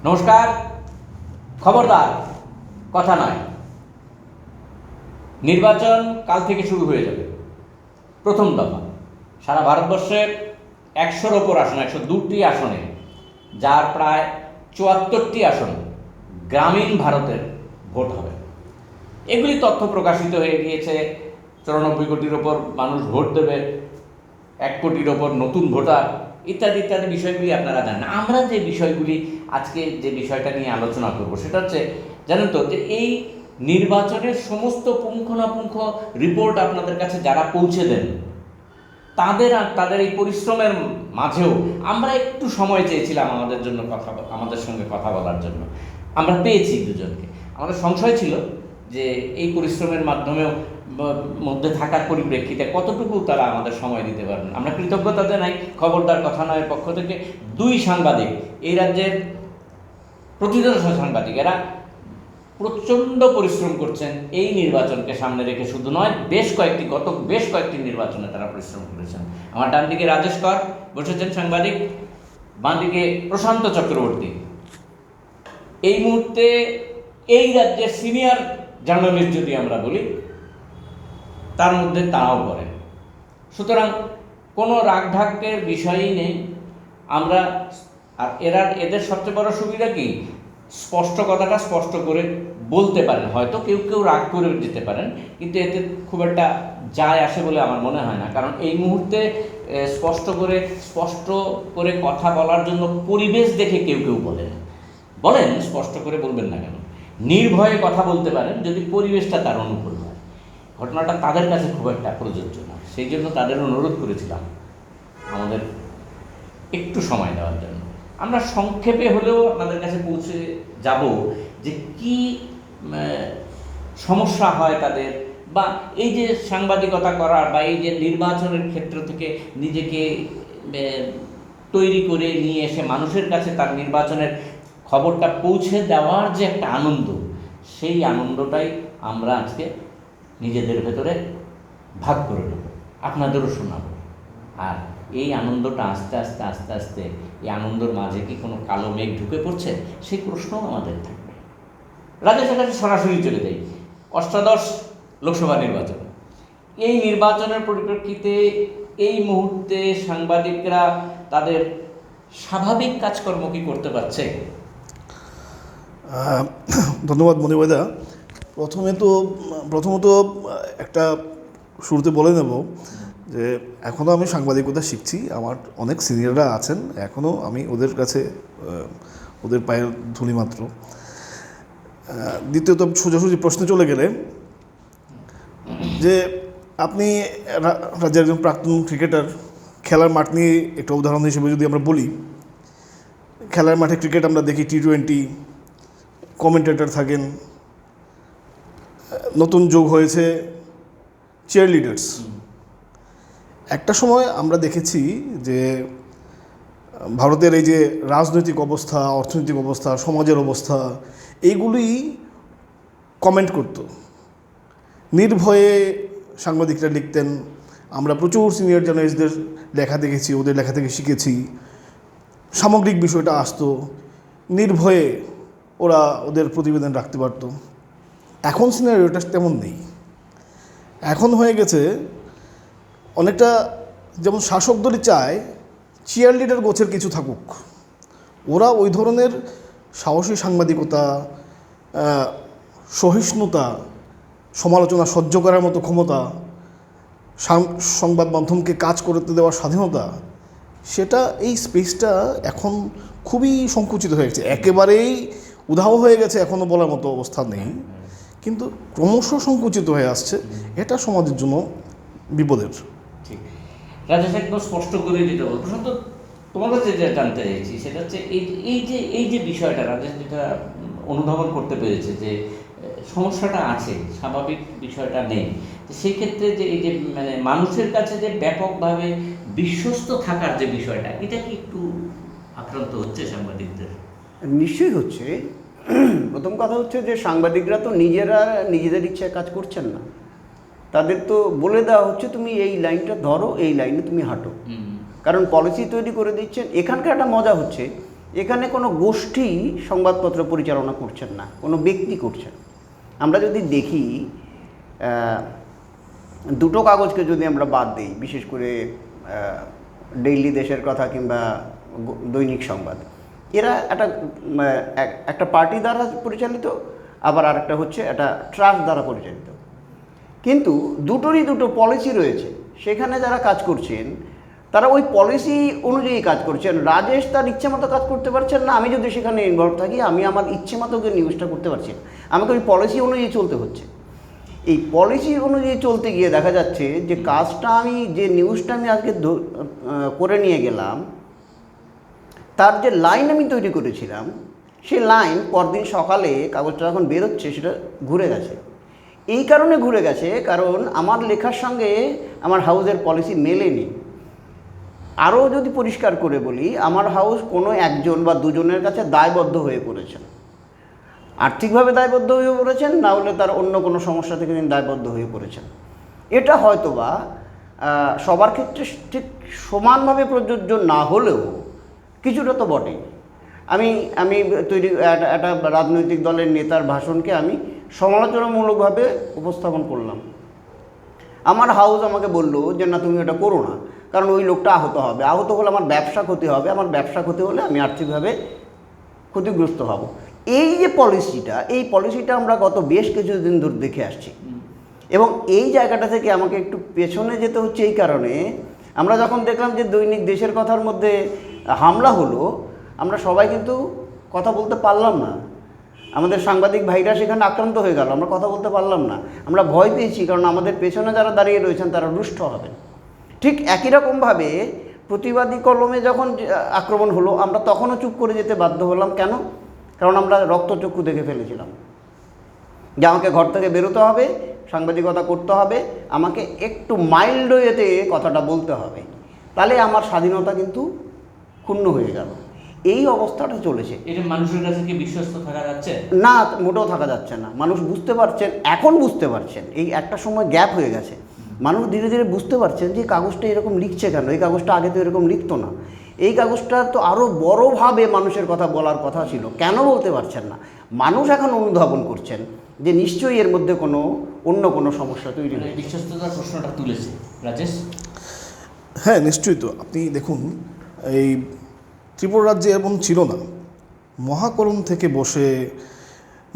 নমস্কার। খবরদার, কথা নয়। নির্বাচন কাল থেকে শুরু হয়ে যাবে। প্রথম দফা সারা ভারতবর্ষের 100-র ওপর আসন, 102টি আসনে, যার প্রায় 74টি আসন গ্রামীণ ভারতের ভোট হবে। এগুলি তথ্য প্রকাশিত হয়ে গিয়েছে। 94 কোটির ওপর মানুষ ভোট দেবে, 1 কোটির ওপর নতুন ভোটার, ইত্যাদি ইত্যাদি বিষয়গুলি আপনারা জানেন। আমরা যে বিষয়গুলি আজকে যে বিষয়টা নিয়ে আলোচনা করব সেটা হচ্ছে, জানেন তো, যে এই নির্বাচনের সমস্ত পুঙ্খানুপুঙ্খ রিপোর্ট আপনাদের কাছে যারা পৌঁছে দেন, তাদের এই পরিশ্রমের মাঝেও আমরা একটু সময় চেয়েছিলাম আমাদের সঙ্গে কথা বলার জন্য। আমরা পেয়েছি দুজনকে। আমাদের সংশয় ছিল যে এই পরিশ্রমের মাধ্যমেও মধ্যে থাকার পরিপ্রেক্ষিতে কতটুকু তারা আমাদের সময় দিতে পারবেন। আমরা কৃতজ্ঞতা জানাই খবরদার কথা নয়ের পক্ষ থেকে। 2 সাংবাদিক, এই রাজ্যের প্রতিদর্শ সাংবাদিক, এরা প্রচণ্ড পরিশ্রম করছেন এই নির্বাচনকে সামনে রেখে। শুধু নয়, গত বেশ কয়েকটি নির্বাচনে তারা পরিশ্রম করেছেন। আমার ডান দিকে রাজেশ কর বসেছেন সাংবাদিক, বাঁ দিকে প্রশান্ত চক্রবর্তী, এই মুহূর্তে এই রাজ্যের সিনিয়র জার্নালিস্ট যদি আমরা বলি, তার মধ্যে তারাও পড়েন। সুতরাং কোনো রাগঢাকের বিষয়ই নেই। আমরা আর এদের সবচেয়ে বড় সুবিধা কি, স্পষ্ট কথাটা স্পষ্ট করে বলতে পারেন। হয়তো কেউ কেউ রাগ করে যেতে পারেন, কিন্তু এতে খুব একটা যায় আসে বলে আমার মনে হয় না। কারণ এই মুহূর্তে স্পষ্ট করে কথা বলার জন্য পরিবেশ দেখে কেউ কেউ বলেন, স্পষ্ট করে বলবেন না কেন, নির্ভয়ে কথা বলতে পারেন যদি পরিবেশটা তার অনুকূল হয়। ঘটনাটা তাদের কাছে খুব একটা প্রযোজ্য না। সেই জন্য তাদের অনুরোধ করেছিলাম আমাদের একটু সময় দেওয়ার জন্য। আমরা সংক্ষেপে হলেও আপনাদের কাছে পৌঁছে যাব যে কি সমস্যা হয় তাদের, বা এই যে সাংবাদিকতা করার বা এই যে নির্বাচনের ক্ষেত্র থেকে নিজেকে তৈরি করে নিয়ে এসে মানুষের কাছে তার নির্বাচনের খবরটা পৌঁছে দেওয়ার যে একটা আনন্দ, সেই আনন্দটাই আমরা আজকে নিজেদের ভেতরে ভাগ করে নেব, আপনাদেরও শোনাবো। আর এই আনন্দটা আস্তে আস্তে এই আনন্দের মাঝে কি কোনো কালো মেঘ ঢুকে পড়ছে, সেই প্রশ্নও আমাদের থাকবে। রাজেশের কাছে সরাসরি চলে যাই। 18 লোকসভা নির্বাচন, এই নির্বাচনের পরিপ্রেক্ষিতে এই মুহূর্তে সাংবাদিকরা তাদের স্বাভাবিক কাজকর্ম কি করতে পারছে? ধন্যবাদ মনিবাইদা। প্রথমত একটা শুরুতে বলে নেব যে এখনও আমি সাংবাদিকতা শিখছি। আমার অনেক সিনিয়ররা আছেন, এখনও আমি ওদের কাছে ওদের পায়ের ধুলি মাত্র। দ্বিতীয়ত, সোজাসুজি প্রশ্নে চলে গেলে, যে আপনি রাজ্যের একজন প্রাক্তন ক্রিকেটার, খেলার মাঠ নিয়ে একটা উদাহরণ হিসেবে যদি আমরা বলি, খেলার মাঠে ক্রিকেট আমরা দেখি T20, কমেন্টেটর থাকেন, নতুন যোগ হয়েছে চিয়ার লিডার্স। একটা সময় আমরা দেখেছি যে ভারতের এই যে রাজনৈতিক অবস্থা, অর্থনৈতিক অবস্থা, সমাজের অবস্থা, এইগুলি কমেন্ট করত। নির্ভয়ে সাংবাদিকরা লিখতেন। আমরা প্রচুর সিনিয়র জার্নালিস্টদের লেখা দেখেছি, ওদের লেখা থেকে শিখেছি। সামগ্রিক বিষয়টা আসতো, নির্ভয়ে ওরা ওদের প্রতিবেদন রাখতে পারত। এখন সিনারিওটা তেমন নেই। এখন হয়ে গেছে অনেকটা যেমন শাসক দলই চায় চিয়ার লিডার গোছের কিছু থাকুক। ওরা ওই ধরনের সাহসী সাংবাদিকতা, সহিষ্ণুতা, সমালোচনা সহ্য করার মতো ক্ষমতা, সংবাদ মাধ্যমকে কাজ করতে দেওয়ার স্বাধীনতা, সেটা এই স্পেসটা এখন খুবই সংকুচিত হয়ে গেছে, একেবারেই উধাও হয়ে গেছে। এখনও বলার মতো অবস্থা নেই, কিন্তু ক্রমশ সংকুচিত হয়ে আসছে। এটা সমাজের জন্য বিপদের। ঠিক, রাজেশ একদম স্পষ্ট করে যেটা বল। প্রশান্ত, তোমার কাছে যেটা জানতে চাইছি সেটা হচ্ছে এই যে বিষয়টা রাজেশ যেটা অনুধাবন করতে পেরেছে যে সমস্যাটা আছে, স্বাভাবিক বিষয়টা নেই, তো সেই ক্ষেত্রে যে এই যে মানে মানুষের কাছে যে ব্যাপকভাবে বিশ্বস্ত থাকার যে বিষয়টা, এটা কি একটু আক্রান্ত হচ্ছে সাংবাদিকদের? নিশ্চয়ই হচ্ছে। প্রথম কথা হচ্ছে যে সাংবাদিকরা তো নিজেদের ইচ্ছায় কাজ করছেন না। তাদের তো বলে দেওয়া হচ্ছে তুমি এই লাইনটা ধরো, এই লাইনে তুমি হাঁটো। কারণ পলিসি তৈরি করে দিচ্ছেন। এখানকার একটা মজা হচ্ছে এখানে কোনো গোষ্ঠী সংবাদপত্র পরিচালনা করছেন না, কোনো ব্যক্তি করছেন। আমরা যদি দেখি দুটো কাগজকে যদি আমরা বাদ দিই, বিশেষ করে ডেইলি দেশের কথা কিংবা দৈনিক সংবাদ, এরা একটা পার্টি দ্বারা পরিচালিত, আবার আরেকটা হচ্ছে একটা ট্রাস্ট দ্বারা পরিচালিত। কিন্তু দুটোরই দুটো পলিসি রয়েছে, সেখানে যারা কাজ করছেন তারা ওই পলিসি অনুযায়ী কাজ করছেন। রাজেশ তার ইচ্ছে মতো কাজ করতে পারছেন না, আমি যদি সেখানে ইনভলভ থাকি আমি আমার ইচ্ছে মতো নিউজটা করতে পারছি না, আমাকে ওই পলিসি অনুযায়ী চলতে হচ্ছে। এই পলিসি অনুযায়ী চলতে গিয়ে দেখা যাচ্ছে যে কাজটা আমি যে নিউজটা আমি আজকে করে নিয়ে গেলাম, তার যে লাইন আমি তৈরি করেছিলাম, সেই লাইন পরদিন সকালে কাগজটা যখন বেরোচ্ছে সেটা ঘুরে গেছে। এই কারণে ঘুরে গেছে কারণ আমার লেখার সঙ্গে আমার হাউসের পলিসি মেলেনি। আরও যদি পরিষ্কার করে বলি, আমার হাউস কোনো একজন বা দুজনের কাছে দায়বদ্ধ হয়ে পড়েছেন, আর্থিকভাবে দায়বদ্ধ হয়ে পড়েছেন, না হলে তার অন্য কোনো সমস্যা থেকে তিনি দায়বদ্ধ হয়ে পড়েছেন। এটা হয়তোবা সবার ক্ষেত্রে ঠিক সমানভাবে প্রযোজ্য না হলেও কিছুটা তো বটেই। আমি একটা রাজনৈতিক দলের নেতার ভাষণকে আমি সমালোচনামূলকভাবে উপস্থাপন করলাম। আমার হাউস আমাকে বললো যে না, তুমি এটা করো না, কারণ ওই লোকটা আহত হবে, আহত হলে আমার ব্যবসা ক্ষতি হবে, আমার ব্যবসা ক্ষতি হলে আমি আর্থিকভাবে ক্ষতিগ্রস্ত হব। এই যে এই পলিসিটা আমরা গত বেশ কিছুদিন ধরে দেখে আসছি, এবং এই জায়গাটা থেকে আমাকে একটু পেছনে যেতে হচ্ছে। এই কারণে আমরা যখন দেখলাম যে দৈনিক দেশের কথার মধ্যে হামলা হলো, আমরা সবাই কিন্তু কথা বলতে পারলাম না, আমাদের সাংবাদিক ভাইরা সেখানে আক্রান্ত হয়ে গেল, আমরা কথা বলতে পারলাম না, আমরা ভয় পেয়েছি, কারণ আমাদের পেছনে যারা দাঁড়িয়ে রয়েছেন তারা রুষ্ট হবেন। ঠিক একই রকমভাবে প্রতিবাদী কলমে যখন আক্রমণ হলো, আমরা তখনও চুপ করে যেতে বাধ্য হলাম। কেন? কারণ আমরা রক্তচক্ষু দেখে ফেলেছিলাম যে আমাকে ঘর থেকে বেরোতে হবে, সাংবাদিকতা করতে হবে, আমাকে একটু মাইল্ড ওয়েতে কথাটা বলতে হবে, তাহলে আমার স্বাধীনতা কিন্তু ক্ষুণ্ণ হয়ে গেল। এই অবস্থাটা চলেছে। এটা মানুষের কাছে কি বিশ্বস্ত থাকা যাচ্ছে? না, মোটেও থাকা যাচ্ছে না। মানুষ বুঝতে পারছেন, এখন বুঝতে পারছেন, এই একটা সময় গ্যাপ হয়ে গেছে, মানুষ ধীরে ধীরে বুঝতে পারছেন যে কাগজটা এরকম লিখছে কেন, এই কাগজটা আগে তো এরকম লিখতো না, এই কাগজটা তো আরও বড়োভাবে মানুষের কথা বলার কথা ছিল, কেন বলতে পারছেন না। মানুষ এখন অনুধাবন করছেন যে নিশ্চয়ই এর মধ্যে অন্য কোনো সমস্যা তৈরি হয়েছে। বিশ্বস্ততার প্রশ্নটা তুলেছে রাজেশ। হ্যাঁ, নিশ্চয়ই। তো আপনি দেখুন, এই ত্রিপুরা রাজ্যে এমন ছিল না, মহাকরণ থেকে বসে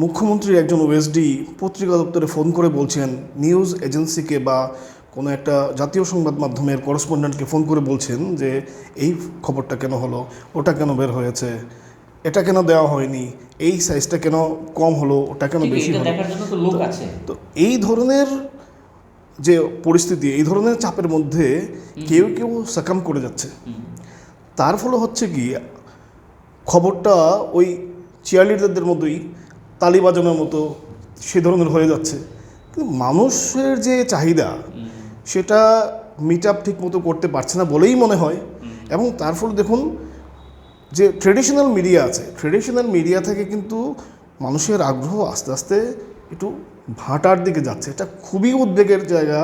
মুখ্যমন্ত্রীর একজন ওএসডি পত্রিকা দপ্তরে ফোন করে বলছেন, নিউজ এজেন্সিকে বা কোনো একটা জাতীয় সংবাদ মাধ্যমের করেসপন্ডেন্টকে ফোন করে বলছেন যে এই খবরটা কেন হলো, ওটা কেন বের হয়েছে, এটা কেন দেওয়া হয়নি, এই সাইজটা কেন কম হলো, ওটা কেন বেশি হলো। দেখার জন্য তো লোক আছে। তো এই ধরনের যে পরিস্থিতি, এই ধরনের চাপের মধ্যে কেউ কেউ সাকাম করে যাচ্ছে। তার ফলে হচ্ছে কি, খবরটা ওই চিয়ারলিডারদের মতোই তালি বাজানোর মতো সে ধরনের হয়ে যাচ্ছে। কিন্তু মানুষের যে চাহিদা, সেটা মিট আপ ঠিক মতো করতে পারছে না বলেই মনে হয়। এবং তার ফলে দেখুন যে ট্রেডিশনাল মিডিয়া আছে, ট্রেডিশনাল মিডিয়া থেকে কিন্তু মানুষের আগ্রহ আস্তে আস্তে একটু ভাটার দিকে যাচ্ছে। এটা খুবই উদ্বেগের জায়গা।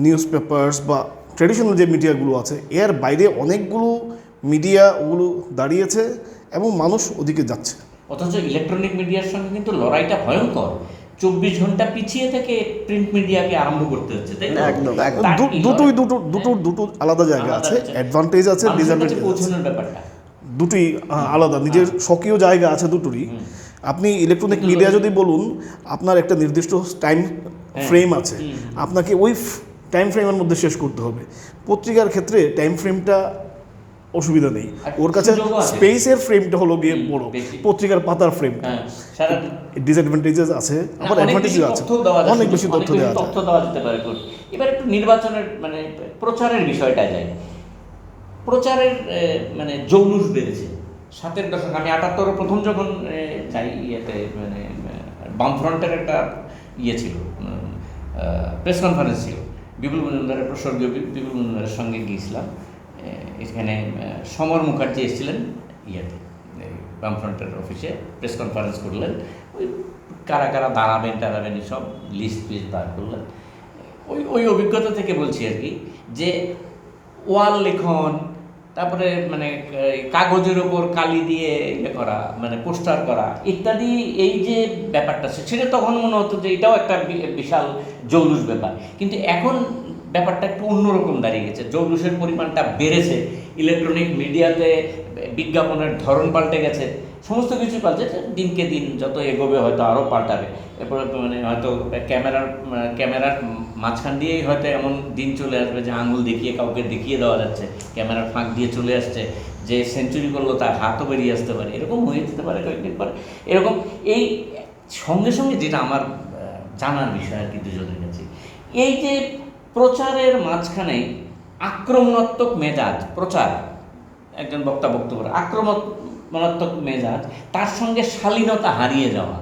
নিউজ পেপার্স বা ট্রেডিশনাল যে মিডিয়াগুলো আছে, এর বাইরে অনেকগুলো মিডিয়া ওগুলো দাঁড়িয়েছে এবং মানুষ ওদিকে যাচ্ছে। অথচ ইলেকট্রনিক মিডিয়ার সঙ্গে কিন্তু লড়াইটা ভয়ঙ্কর। 24 ঘন্টা পিছিয়ে থেকে প্রিন্ট মিডিয়াকে আরম্ভ করতে হচ্ছে, তাই না? একদম। দুটো আলাদা জায়গা আছে, অ্যাডভান্টেজ আছে, ডিসঅ্যাডভান্টেজ আছে, পৌঁছানোর ব্যাপারটা দুটোই আলাদা, নিজের স্বকীয় জায়গা আছে দুটোরই। আপনি ইলেকট্রনিক মিডিয়া যদি বলুন, আপনার একটা নির্দিষ্ট টাইম ফ্রেম আছে, আপনাকে ওই টাইম ফ্রেমের মধ্যে শেষ করতে হবে। পত্রিকার ক্ষেত্রে টাইম ফ্রেমটা অসুবিধা নেই, ওর কাছে স্পেসের ফ্রেমটা হলো গিয়ে বড়, পত্রিকার পাতার ফ্রেমটা। ডিসঅ্যাডভান্টেজেস আছে, আবার অ্যাডভান্টেজও আছে, অনেক বেশি তথ্য দেওয়া যেতে পারে। এবার একটু নির্বাচনের মানে প্রচারের বিষয়টা যায়। প্রচারের মানে জৌলুস বেড়েছে 7-এর দশক। আমি 78 প্রথম যখন যাই ইয়েতে, মানে বামফ্রন্টের একটা ইয়ে ছিল, প্রেস কনফারেন্স ছিল, বিপুল মজুমদারের, প্রসর্গীয় বিপুল মজুমদারের সঙ্গে গিয়েছিলাম। এখানে সমর মুখার্জি এসেছিলেন ইয়েতে, বামফ্রন্টের অফিসে প্রেস কনফারেন্স করলেন। ওই কারা কারা দাঁড়াবেন টাড়াবেন সব লিস্ট বার করলেন। ওই অভিজ্ঞতা থেকে বলছি আর কি, যে ওয়াল লেখন, তারপরে মানে কাগজের ওপর কালি দিয়ে ইয়ে করা, মানে পোস্টার করা ইত্যাদি, এই যে ব্যাপারটা সেটা তখন মনে হতো যে এটাও একটা বিশাল জৌলুস ব্যাপার। কিন্তু এখন ব্যাপারটা একটু অন্যরকম দাঁড়িয়ে গেছে, জৌলুসের পরিমাণটা বেড়েছে, ইলেকট্রনিক মিডিয়াতে বিজ্ঞাপনের ধরন পাল্টে গেছে, সমস্ত কিছু পাল্টে, দিনকে দিন যত এগোবে হয়তো আরও পাল্টাবে। এরপরে মানে হয়তো ক্যামেরার মাঝখান দিয়েই হয়তো এমন দিন চলে আসবে যে আঙুল দেখিয়ে কাউকে দেখিয়ে দেওয়া যাচ্ছে, ক্যামেরার ফাঁক দিয়ে চলে আসছে, যে সেঞ্চুরি করলো তার হাতও বেরিয়ে আসতে পারে, এরকম হয়ে যেতে পারে কয়েকদিন পরে। এরকম এই সঙ্গে সঙ্গে যেটা আমার জানার বিষয় আর কি দুজনের কাছে, এই যে প্রচারের মাঝখানে আক্রমণাত্মক মেজাজ, প্রচার একজন বক্তা বক্তব্য আক্রমণাত্মক মেজাজ, তার সঙ্গে শালীনতা হারিয়ে যাওয়া,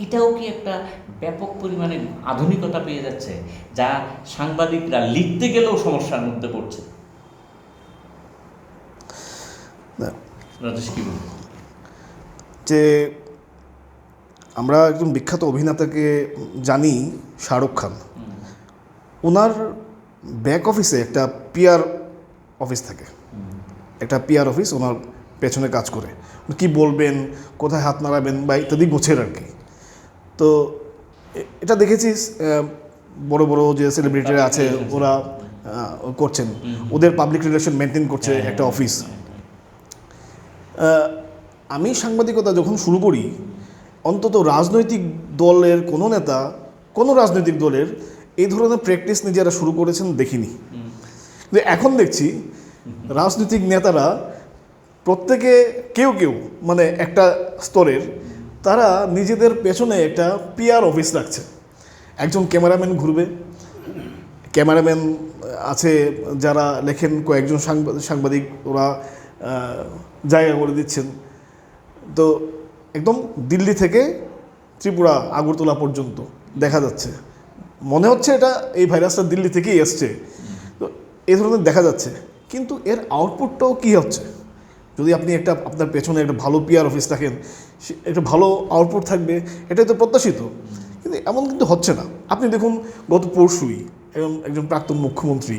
এটাও কি একটা ব্যাপক পরিমাণে আধুনিকতা পেয়ে যাচ্ছে, যা সাংবাদিকরা লিখতে গেলেও সমস্যার মধ্যে পড়ছে? রাজেশ কি বলবেন? যে আমরা একজন বিখ্যাত অভিনেতাকে জানি, শাহরুখ খান, ওনার ব্যাক অফিসে একটা পিআর অফিস থাকে, একটা পিআর অফিস ওনার পেছনে কাজ করে, কি বলবেন, কোথায় হাত নাড়াবেন বা ইত্যাদি গোছের আর কি। তো এটা দেখেছি বড় বড় যে সেলিব্রিটিরা আছে ওরা করছেন, ওদের পাবলিক রিলেশন মেনটেন করছে একটা অফিস। আমি সাংবাদিকতা যখন শুরু করি, অন্তত রাজনৈতিক দলের কোনো নেতা, কোনো রাজনৈতিক দলের এই ধরনের প্র্যাকটিস নিজেরা শুরু করেছেন দেখিনি। কিন্তু এখন দেখছি রাজনৈতিক নেতারা প্রত্যেকে কেউ কেউ মানে একটা স্তরের, তারা নিজেদের পেছনে একটা পিআর অফিস রাখছে। একজন ক্যামেরাম্যান ঘুরবে, ক্যামেরাম্যান আছে যারা লেখেন, কয়েকজন সাংবাদিক ওরা জায়গা করে দিচ্ছেন। তো একদম দিল্লি থেকে ত্রিপুরা আগরতলা পর্যন্ত দেখা যাচ্ছে, মনে হচ্ছে এটা এই ভাইরাসটা দিল্লি থেকেই এসছে। তো এই ধরনের দেখা যাচ্ছে, কিন্তু এর আউটপুটটাও কী হচ্ছে? যদি আপনি একটা আপনার পেছনে একটা ভালো পিআর অফিস রাখেন, একটা ভালো আউটপুট থাকবে, এটাই তো প্রত্যাশিত। কিন্তু এমন কিন্তু হচ্ছে না। আপনি দেখুন, গত পরশুই একজন প্রাক্তন মুখ্যমন্ত্রী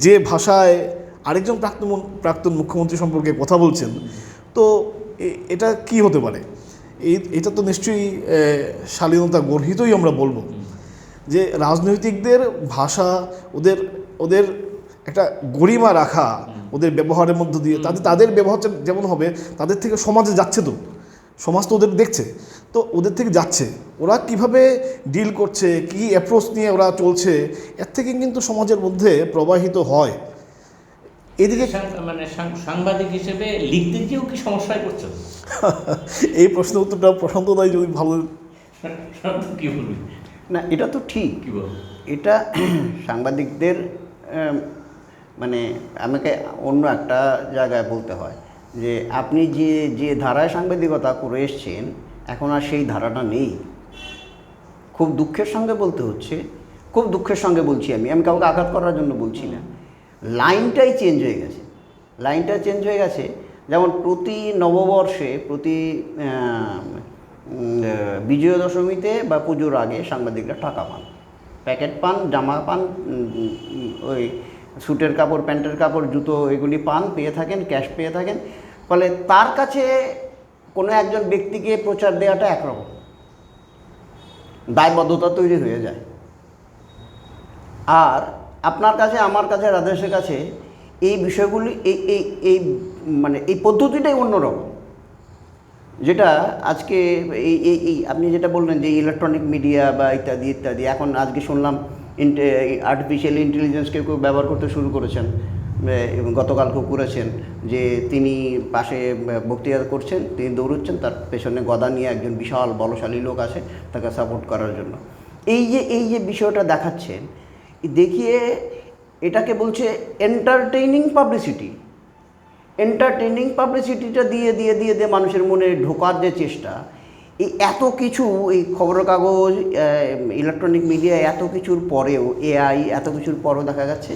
যে ভাষায় আরেকজন প্রাক্তন মুখ্যমন্ত্রী সম্পর্কে কথা বলছেন, তো এটা কি হতে পারে? এটা তো নিশ্চয়ই শালীনতা গর্হিতই আমরা বলবো, যে রাজনৈতিকদের ভাষা, ওদের একটা গরিমা রাখা, ওদের ব্যবহারের মধ্য দিয়ে তাদের ব্যবহার যেমন হবে, তাদের থেকে সমাজে যাচ্ছে, তো সমাজ তো ওদের দেখছে, তো ওদের থেকে যাচ্ছে, ওরা কিভাবে ডিল করছে, কি অ্যাপ্রোচ নিয়ে ওরা চলছে, এর থেকে কিন্তু সমাজের মধ্যে প্রবাহিত হয়। এদিকে মানে সাংবাদিক হিসেবে লিখতে গিয়েও কি সমস্যায় পড়ছে? এই প্রশ্নের উত্তরটা প্রশান্ত দাই যদি ভালো কি বলবি? না, এটা তো ঠিক। কি বল? এটা সাংবাদিকদের মানে আমাকে অন্য একটা জায়গায় বলতে হয় যে আপনি যে ধারায় সাংবাদিকতা করে এসছেন, এখন আর সেই ধারাটা নেই। খুব দুঃখের সঙ্গে বলতে হচ্ছে, খুব দুঃখের সঙ্গে বলছি, আমি কাউকে আঘাত করার জন্য বলছি না, লাইনটাই চেঞ্জ হয়ে গেছে। লাইনটা চেঞ্জ হয়ে গেছে। যেমন প্রতি নববর্ষে, প্রতি বিজয়া দশমীতে বা পুজোর আগে সাংবাদিকরা টাকা পান, প্যাকেট পান, জামা পান, ওই স্যুটের কাপড়, প্যান্টের কাপড়, জুতো, এগুলি পান, পেয়ে থাকেন, ক্যাশ পেয়ে থাকেন। ফলে তার কাছে কোনো একজন ব্যক্তিকে প্রচার দেওয়াটা একরকম দায়বদ্ধতা তৈরি হয়ে যায়। আর আপনার কাছে, আমার কাছে, রাজেশের কাছে এই বিষয়গুলি, এই মানে এই পদ্ধতিটাই অন্যরকম। যেটা আজকে এই আপনি যেটা বললেন যে ইলেকট্রনিক মিডিয়া বা ইত্যাদি ইত্যাদি, এখন আজকে শুনলাম আর্টিফিশিয়াল ইন্টেলিজেন্সকে কেউ ব্যবহার করতে শুরু করেছেন, এবং গতকালকেও করেছেন, যে তিনি পাশে বক্তৃতা করছেন, তিনি দৌড়চ্ছেন, তার পেছনে গদা নিয়ে একজন বিশাল বলশালী লোক আছে তাকে সাপোর্ট করার জন্য। এই যে বিষয়টা দেখাচ্ছেন, দেখিয়ে এটাকে বলছে এন্টারটেইনিং পাবলিসিটি। এন্টারটেইনিং পাবলিসিটিটা দিয়ে দিয়ে দিয়ে দিয়ে মানুষের মনে ঢোকার যে চেষ্টা, এই এত কিছু, এই খবরের কাগজ, ইলেকট্রনিক মিডিয়া, এত কিছুর পরেও, এআই, এত কিছুর পরেও দেখা যাচ্ছে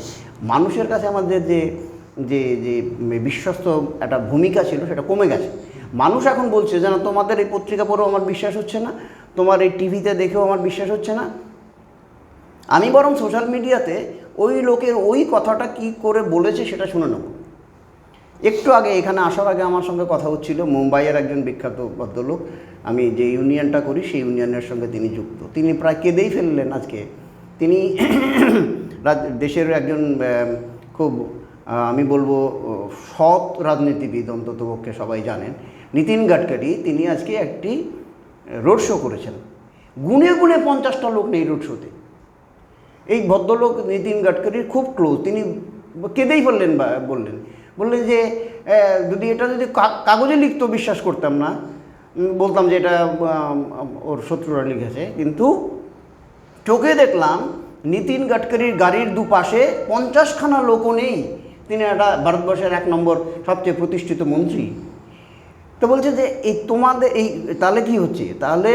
মানুষের কাছে আমাদের যে যে যে বিশ্বস্ত একটা ভূমিকা ছিল সেটা কমে গেছে। মানুষ এখন বলছে যে না, তোমাদের এই পত্রিকা পড়েও আমার বিশ্বাস হচ্ছে না, তোমার এই টিভিতে দেখেও আমার বিশ্বাস হচ্ছে না, আমি বরং সোশ্যাল মিডিয়াতে ওই লোকের ওই কথাটা কি করে বলেছে সেটা শুনে নেব। একটু আগে এখানে আসার আগে আমার সঙ্গে কথা হচ্ছিল, মুম্বাইয়ের একজন বিখ্যাত ভদ্রলোক, আমি যে ইউনিয়নটা করি সেই ইউনিয়নের সঙ্গে তিনি যুক্ত। তিনি প্রায় কেঁদেই ফেললেন আজকে। তিনি দেশের একজন খুব আমি বলবো সৎ রাজনীতিবিদ, অন্ততপক্ষে সবাই জানেন, নীতিন গাডকারি, তিনি আজকে একটি রোড শো করেছেন। গুনে গুনে 50টা লোক নেই রোড শোতে। এই ভদ্রলোক নীতিন গাডকারির খুব ক্লোজ। তিনি কেঁদেই বললেন যে যদি এটা যদি কাগজে লিখতো বিশ্বাস করতাম না, বলতাম যে এটা ওর শত্রুরা লিখেছে, কিন্তু চোখে দেখলাম নীতিন গাডকারির গাড়ির দুপাশে 50খানা লোকও নেই। তিনি একটা ভারতবর্ষের 1 নম্বর সবচেয়ে প্রতিষ্ঠিত মন্ত্রী। তো বলছে যে এই তোমাদের এই তাহলে কি হচ্ছে, তাহলে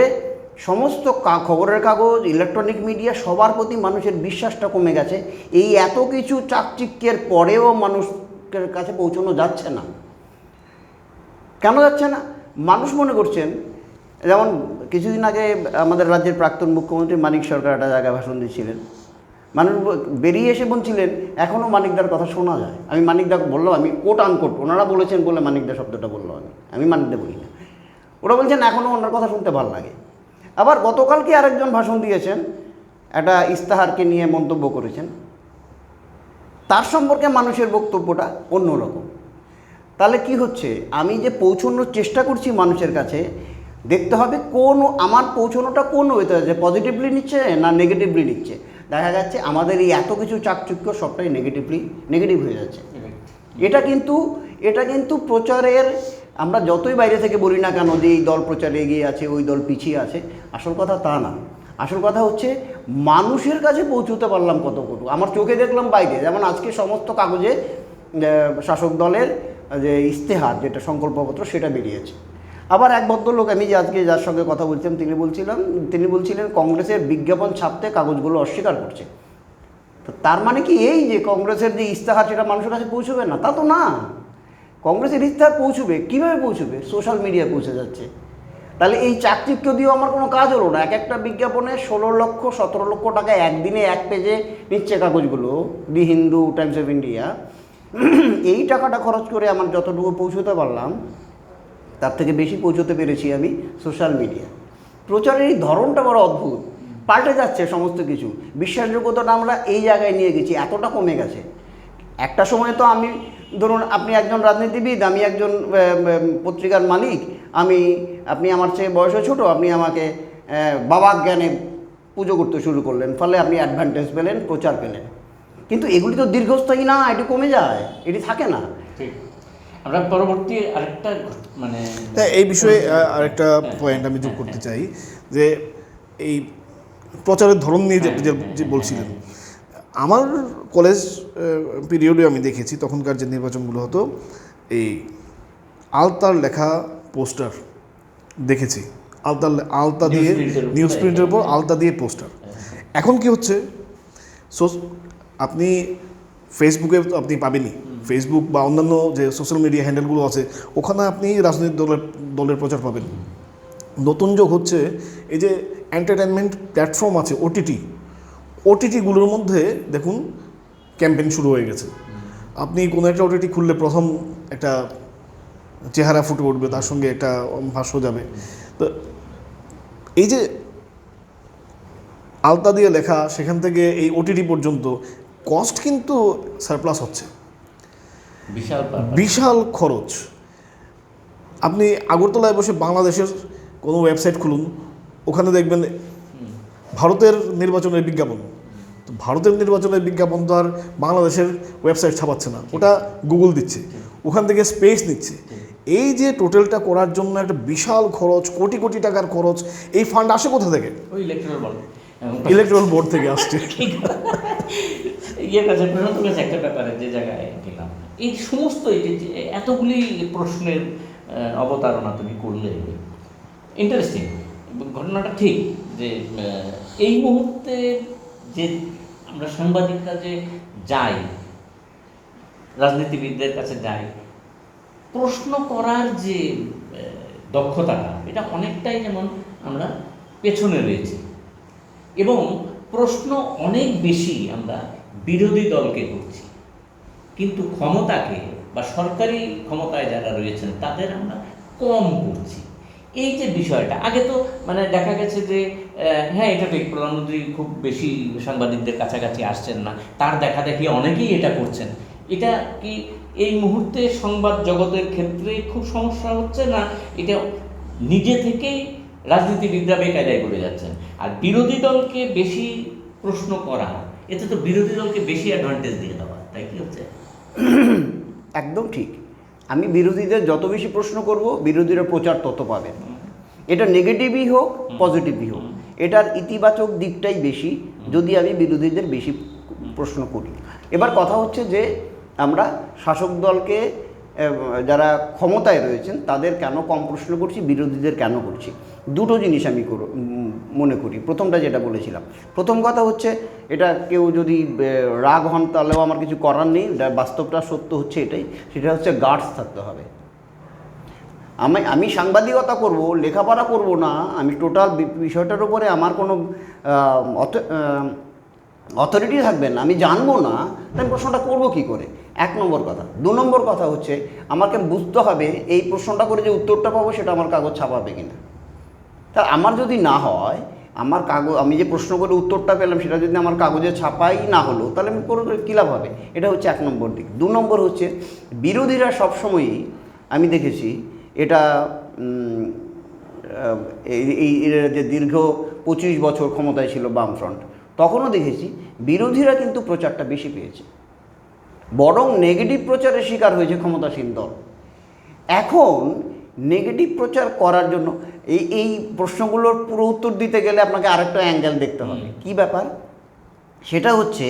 সমস্ত খবরের কাগজ, ইলেকট্রনিক মিডিয়া, সবার প্রতি মানুষের বিশ্বাসটা কমে গেছে। এই এত কিছু চাকচিক্যের পরেও মানুষের কাছে পৌঁছানো যাচ্ছে না। কেন যাচ্ছে না? মানুষ মনে করছেন, যেমন কিছুদিন আগে আমাদের রাজ্যের প্রাক্তন মুখ্যমন্ত্রী মানিক সরকার একটা জায়গায় ভাষণ দিচ্ছিলেন, মানুষ বেরিয়ে এসে বলছিলেন এখনও মানিকদার কথা শোনা যায়। আমি মানিকদা বললাম, আমি কোট আনকোট, ওনারা বলেছেন বলে মানিকদা শব্দটা বললাম, আমি মানিকদা বলি না। ওরা বলছেন এখনও ওনার কথা শুনতে ভালো লাগে। আবার গতকালকে আরেকজন ভাষণ দিয়েছেন, একটা ইস্তাহারকে নিয়ে মন্তব্য করেছেন, তার সম্পর্কে মানুষের বক্তব্যটা অন্যরকম। তাহলে কি হচ্ছে, আমি যে পৌঁছানোর চেষ্টা করছি মানুষের কাছে, দেখতে হবে কোন আমার পৌঁছানোটা কোন হইতে হচ্ছে, পজিটিভলি নিচ্ছে না নেগেটিভলি নিচ্ছে। দেখা যাচ্ছে আমাদের এই এত কিছু চাকচুক্য সবটাই নেগেটিভ হয়ে যাচ্ছে। এটা কিন্তু প্রচারের, আমরা যতই বাইরে থেকে বলি না কেন যে এই দল প্রচারে এগিয়ে আছে, ওই দল পিছিয়ে আছে, আসল কথা তা না। আসল কথা হচ্ছে মানুষের কাছে পৌঁছতে পারলাম কতটুকু। আমার চোখে দেখলাম বাইরে, যেমন আজকে সমস্ত কাগজে শাসক দলের যে ইস্তেহার, যেটা সংকল্পপত্র, সেটা বেরিয়েছে। আবার এক ভদ্রলোক, আমি যে আজকে যার সঙ্গে কথা বলছিলাম, তিনি বলছিলেন কংগ্রেসের বিজ্ঞাপন ছাপতে কাগজগুলো অস্বীকার করছে। তো তার মানে কি এই যে কংগ্রেসের যে ইস্তেহার সেটা মানুষের কাছে পৌঁছবে না? তা তো না। কংগ্রেসের ইস্তেহার পৌঁছবে, কীভাবে পৌঁছবে? সোশ্যাল মিডিয়ায় পৌঁছে যাচ্ছে। তাহলে এই চাকচিক্য দিয়েও আমার কোনো কাজ হলো না। এক একটা বিজ্ঞাপনে 16 লক্ষ 17 লক্ষ টাকা একদিনে 1 পেজে নিচ্ছে কাগজগুলো, দি হিন্দু, টাইমস অফ ইন্ডিয়া। এই টাকাটা খরচ করে আমার যতটুকু পৌঁছতে পারলাম, তার থেকে বেশি পৌঁছতে পেরেছি আমি সোশ্যাল মিডিয়া। প্রচারের এই ধরনটা বড় অদ্ভুত, পাল্টে যাচ্ছে সমস্ত কিছু। বিশ্বাসযোগ্যতাটা আমরা এই জায়গায় নিয়ে গেছি, এতটা কমে গেছে। একটা সময় তো আমি, ধরুন আপনি একজন রাজনীতিবিদ, আমি একজন পত্রিকার মালিক, আপনি আমার চেয়ে বয়সে ছোট, আপনি আমাকে বাবা জ্ঞানে পুজো করতে শুরু করলেন, ফলে আপনি অ্যাডভান্টেজ পেলেন, প্রচার পেলেন। কিন্তু এগুলি তো দীর্ঘস্থায়ী না, এটি কমে যায়, এটি থাকে না। ঠিক। আমরা পরবর্তী আরেকটা এই বিষয়ে আরেকটা পয়েন্ট আমি যোগ করতে চাই, যে এই প্রচারের ধরন নিয়ে যে বলছিলেন, আমার কলেজ পিরিয়ডে আমি দেখেছি তখনকার যে নির্বাচনগুলো হতো, এই আলতার লেখা পোস্টার দেখেছি, আলতা দিয়ে নিউজ প্রিন্টের উপর আলতা দিয়ে পোস্টার। এখন কি হচ্ছে, আপনি ফেসবুকে আপনি পাবেনই, ফেসবুক বা অন্যান্য যে সোশ্যাল মিডিয়া হ্যান্ডেলগুলো আছে, ওখানে আপনি রাজনৈতিক দলের প্রচার পাবেন। নতুন যোগ হচ্ছে এই যে এন্টারটেনমেন্ট প্ল্যাটফর্ম আছে, ওটিটিগুলোর মধ্যে দেখুন ক্যাম্পেইন শুরু হয়ে গেছে। আপনি কোনো একটা ওটিটি খুললে প্রথম একটা চেহারা ফুটে উঠবে, তার সঙ্গে একটা ভাষ্য যাবে। তো এই যে আলতা দিয়ে লেখা, সেখান থেকে এই ওটিটি পর্যন্ত কস্ট কিন্তু সারপ্লাস হচ্ছে, বিশাল খরচ। আপনি আগরতলায় বসে বাংলাদেশের কোনো ওয়েবসাইট খুলুন, ওখানে দেখবেন ভারতের নির্বাচনের বিজ্ঞাপন। তো ভারতের নির্বাচনের বিজ্ঞাপন তো আর বাংলাদেশের ওয়েবসাইট ছাপাচ্ছে না, ওটা গুগল দিচ্ছে, ওখান থেকে স্পেস নিচ্ছে। এই যে টোটালটা করার জন্য একটা বিশাল খরচ, কোটি কোটি টাকার খরচ, এই ফান্ড আসে কোথা থেকে? ওই ইলেকট্রাল বোর্ড থেকে আসছে। কাছে প্রশান্ত কাছে একটা ব্যাপারে যে জায়গায় গেলাম, এই সমস্ত এই যে এতগুলি প্রশ্নের অবতারণা তুমি করলে, ইন্টারেস্টিং ঘটনাটা ঠিক যে এই মুহূর্তে যে আমরা সাংবাদিকরা যে যাই, রাজনীতিবিদদের কাছে যাই, প্রশ্ন করার যে দক্ষতাটা, এটা অনেকটাই যেমন আমরা পেছনে রয়েছি, এবং প্রশ্ন অনেক বেশি আমরা বিরোধী দলকে করছি, কিন্তু ক্ষমতাকে বা সরকারি ক্ষমতায় যারা রয়েছেন তাদের আমরা কম করছি। এই যে বিষয়টা, আগে তো মানে দেখা গেছে যে হ্যাঁ এটা ঠিক, প্রধানমন্ত্রী খুব বেশি সাংবাদিকদের কাছাকাছি আসছেন না, তার দেখা দেখি অনেকেই এটা করছেন। এটা কি এই মুহূর্তে সংবাদ জগতের ক্ষেত্রে খুব সমস্যা হচ্ছে, না এটা নিজে থেকেই রাজনীতিবিদরা বেকায়দায় করে যাচ্ছেন? আর বিরোধী দলকে বেশি প্রশ্ন করা, এতে তো বিরোধী দলকে বেশি অ্যাডভান্টেজ দিয়ে দেওয়া, তাই কি হচ্ছে? একদম ঠিক। আমি বিরোধীদের যত বেশি প্রশ্ন করব, বিরোধীরা প্রচার তত পাবে। এটা নেগেটিভই হোক পজিটিভই হোক, এটার ইতিবাচক দিকটাই বেশি যদি আমি বিরোধীদের বেশি প্রশ্ন করি। এবার কথা হচ্ছে যে আমরা শাসক দলকে, যারা ক্ষমতায় রয়েছেন তাদের কেন কম প্রশ্ন করছি, বিরোধীদের কেন করছি, দুটো জিনিস আমি মনে করি। প্রথমটা যেটা বলেছিলাম, প্রথম কথা হচ্ছে এটা কেউ যদি রাগ হন তাহলেও আমার কিছু করার নেই, বাস্তবটা সত্য হচ্ছে এটাই, সেটা হচ্ছে গার্ডস থাকতে হবে। আমি সাংবাদিকতা করব, লেখাপড়া করব না, আমি টোটাল বিষয়টার উপরে আমার কোনো অথরিটি থাকবে না, আমি জানবো না, তাই প্রশ্নটা করব কী করে, এক নম্বর কথা। দু নম্বর কথা হচ্ছে আমাকে বুঝতে হবে এই প্রশ্নটা করে যে উত্তরটা পাবো সেটা আমার কাগজ ছাপাবে কিনা। তা আমার যদি না হয়, আমার কাগজ, আমি যে প্রশ্ন করে উত্তরটা পেলাম সেটা যদি আমার কাগজে ছাপাই না হলো, তাহলে আমি করে কী লাভ হবে? এটা হচ্ছে এক নম্বর দিক। দু নম্বর হচ্ছে বিরোধীরা সবসময়ই আমি দেখেছি এটা, এই যে দীর্ঘ 25 বছর ক্ষমতায় ছিল বামফ্রন্ট, তখনও দেখেছি বিরোধীরা কিন্তু প্রচারটা বেশি পেয়েছে, বরং নেগেটিভ প্রচারের শিকার হয়েছে ক্ষমতাসীন দল। এখন নেগেটিভ প্রচার করার জন্য এই প্রশ্নগুলোর পুরো উত্তর দিতে গেলে আপনাকে আরেকটা অ্যাঙ্গেল দেখতে হবে। কি ব্যাপার? সেটা হচ্ছে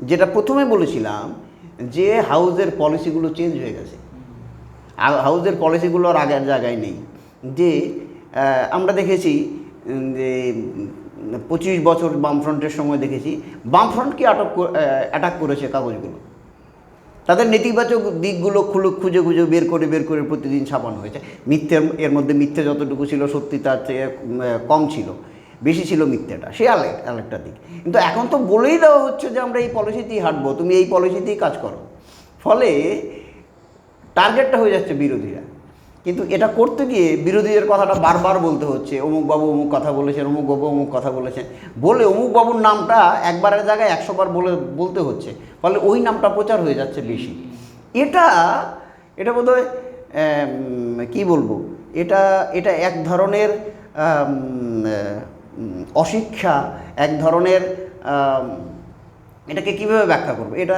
যেটা প্রথমে বলেছিলাম যে হাউজের পলিসিগুলো চেঞ্জ হয়ে গেছে, হাউজের পলিসিগুলোর আগের জায়গায় নেই। যে আমরা দেখেছি যে 25 বছর বামফ্রন্টের সময় দেখেছি বামফ্রন্টকে অ্যাটাক করেছে কাগজগুলো, তাদের নেতিবাচক দিকগুলো খুঁজে খুঁজে বের করে প্রতিদিন ছাপানো হয়েছে। এর মধ্যে মিথ্যে যতটুকু ছিল সত্যি তার চেয়ে কম ছিল, বেশি ছিল মিথ্যেটা, সে আরেকটা দিক। কিন্তু এখন তো বলেই দেওয়া হচ্ছে যে আমরা এই পলিসিতেই হাঁটবো, তুমি এই পলিসিতেই কাজ করো, ফলে টার্গেটটা হয়ে যাচ্ছে বিরোধীরা। কিন্তু এটা করতে গিয়ে বিরোধীদের কথাটা বারবার বলতে হচ্ছে, অমুক বাবু অমুক কথা বলেছেন, অমুক বাবু অমুক কথা বলেছেন, বলে অমুক বাবুর নামটা একবারের জায়গায় 100 বার বলতে হচ্ছে, ফলে ওই নামটা প্রচার হয়ে যাচ্ছে বেশি। এটা বোধহয় কী বলবো, এটা এক ধরনের অশিক্ষা, এক ধরনের, এটাকে কীভাবে ব্যাখ্যা করবো, এটা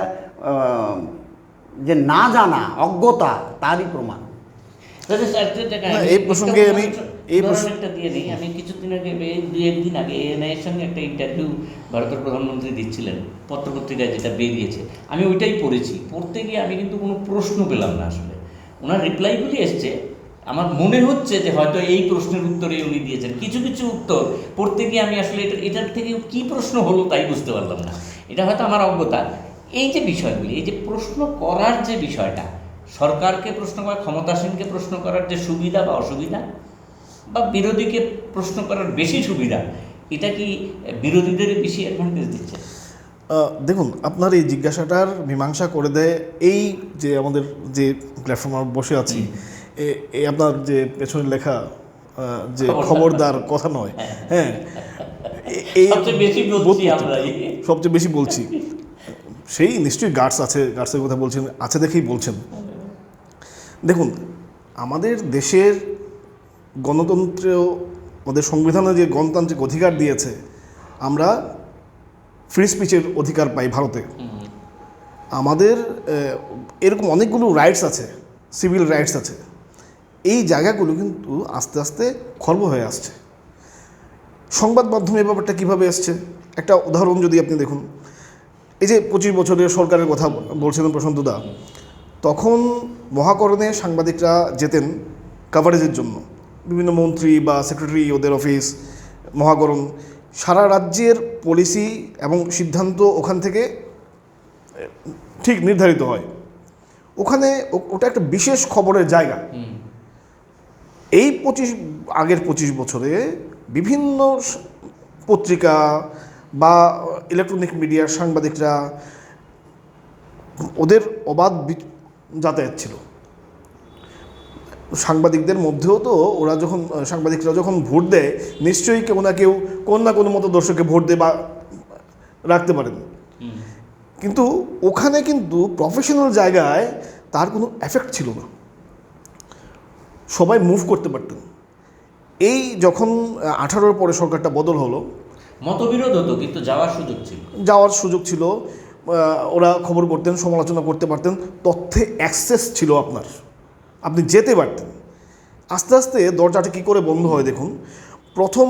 যে না জানা, অজ্ঞতা, তারই প্রমাণ। এই প্রসঙ্গে আমি প্রশ্নটা দিয়ে নিই। আমি কিছুদিন আগে, 2-1 দিন আগে এএনআইয়ের সঙ্গে একটা ইন্টারভিউ ভারতের প্রধানমন্ত্রী দিচ্ছিলেন, পত্রপত্রিকায় যেটা বেরিয়েছে, আমি ওইটাই পড়েছি। পড়তে গিয়ে আমি কিন্তু কোনো প্রশ্ন পেলাম না আসলে, ওনার রিপ্লাইগুলি এসছে, আমার মনে হচ্ছে যে হয়তো এই প্রশ্নের উত্তরে উনি দিয়েছেন। কিছু কিছু উত্তর পড়তে গিয়ে আমি আসলে এটার থেকে কী প্রশ্ন হলো তাই বুঝতে পারলাম না। এটা হয়তো আমার অজ্ঞতা। এই যে বিষয়গুলি, এই যে প্রশ্ন করার যে বিষয়টা, সরকারকে প্রশ্ন করা, ক্ষমতাসীনকে প্রশ্ন করার যে সুবিধা বা অসুবিধা, বা বিরোধীকে প্রশ্ন করার বেশি সুবিধা, এটা কি বিরোধীদের বেশি অ্যাডভান্টেজ দিচ্ছে? দেখুন, আপনার এই জিজ্ঞাসাটার মীমাংসা করে দেয় এই যে আমাদের যে প্ল্যাটফর্মে বসে আছি, এই আপনার যে পেছনে লেখা যে খবরদার কথা নয়, হ্যাঁ, এই সবচেয়ে বেশি বলছি, সেই নিশ্চয়ই গার্ডস আছে, গার্ডসের কথা বলছেন, আছে দেখেই বলছেন। দেখুন, আমাদের দেশের গণতন্ত্র, আমাদের সংবিধানে যে গণতান্ত্রিক অধিকার দিয়েছে, আমরা ফ্রি স্পিচের অধিকার পাই ভারতে। আমাদের এরকম অনেকগুলো রাইটস আছে, সিভিল রাইটস আছে। এই জায়গাগুলো কিন্তু আস্তে আস্তে খর্ব হয়ে আসছে। সংবাদ মাধ্যমে এই ব্যাপারটা কীভাবে এসছে, একটা উদাহরণ যদি আপনি দেখুন, এই যে 25 বছরের সরকারের কথা বলছিলেন প্রশান্তদা, তখন মহাকরণে সাংবাদিকরা যেতেন কাভারেজের জন্য, বিভিন্ন মন্ত্রী বা সেক্রেটারি, ওদের অফিস, মহাকরণ, সারা রাজ্যের পলিসি এবং সিদ্ধান্ত ওখান থেকে ঠিক নির্ধারিত হয়। ওখানে ওটা একটা বিশেষ খবরের জায়গা। এই আগের 25 বছরে বিভিন্ন পত্রিকা বা ইলেকট্রনিক মিডিয়ার সাংবাদিকরা ওদের অবাধ যাতায়াত ছিল। সাংবাদিকদের মধ্যেও তো ওরা যখন সাংবাদিকরা যখন ভোট দেয় নিশ্চয়ই কেউ না কেউ কোন না কোনো মতো দর্শককে ভোট দিয়ে বা রাখতে পারেন, কিন্তু ওখানে কিন্তু প্রফেশনাল জায়গায় তার কোনো এফেক্ট ছিল না, সবাই মুভ করতে পারতেন। এই যখন 18-র পরে সরকারটা বদল হলো, মতবিরোধ হতো কিন্তু যাওয়ার সুযোগ ছিল, ছিল, ওরা খবর করতেন, সমালোচনা করতে পারতেন, তথ্যে অ্যাক্সেস ছিল আপনার, আপনি যেতে পারতেন। আস্তে আস্তে দরজাটা কী করে বন্ধ হয় দেখুন। প্রথম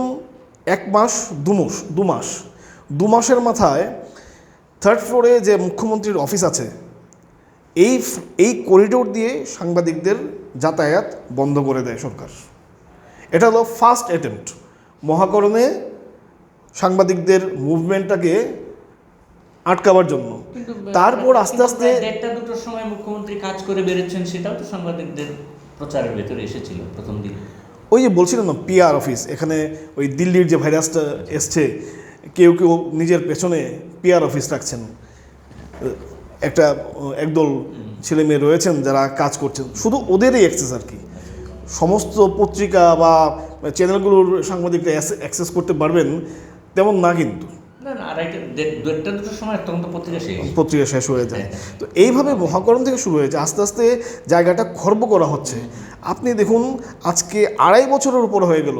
1 মাস 2 মাসের মাথায় 3rd ফ্লোরে যে মুখ্যমন্ত্রীর অফিস আছে এই করিডোর দিয়ে সাংবাদিকদের যাতায়াত বন্ধ করে দেয় সরকার। এটা হলো ফার্স্ট অ্যাটেম্প্ট মহাকরণে সাংবাদিকদের মুভমেন্টটাকে আটকাবার জন্য। তারপর আস্তে আস্তে 1টা-2টোর সময় মুখ্যমন্ত্রী কাজ করে বেরোচ্ছেন, সেটাও তো সাংবাদিকদের প্রচারের ভেতরে এসেছিল প্রথম দিন। ওই যে বলছিলাম না পিআর অফিস, এখানে ওই দিল্লির যে ভাইরাসটা এসছে, কেউ নিজের পেছনে পিআর অফিস রাখছেন, একদল ছেলে মেয়ে রয়েছেন যারা কাজ করছেন, শুধু ওদেরই অ্যাক্সেস আর কি। সমস্ত পত্রিকা বা চ্যানেলগুলোর সাংবাদিকরা অ্যাক্সেস করতে পারবেন তেমন না, কিন্তু না, আর একটা 1টা-2টোর সময় তখন তো পত্রিকা শেষ হয়ে যায়। তো এইভাবে মহাকরণ থেকে শুরু হয়েছে, আস্তে আস্তে জায়গাটা খর্ব করা হচ্ছে। আপনি দেখুন আজকে 2.5 বছরের উপর হয়ে গেল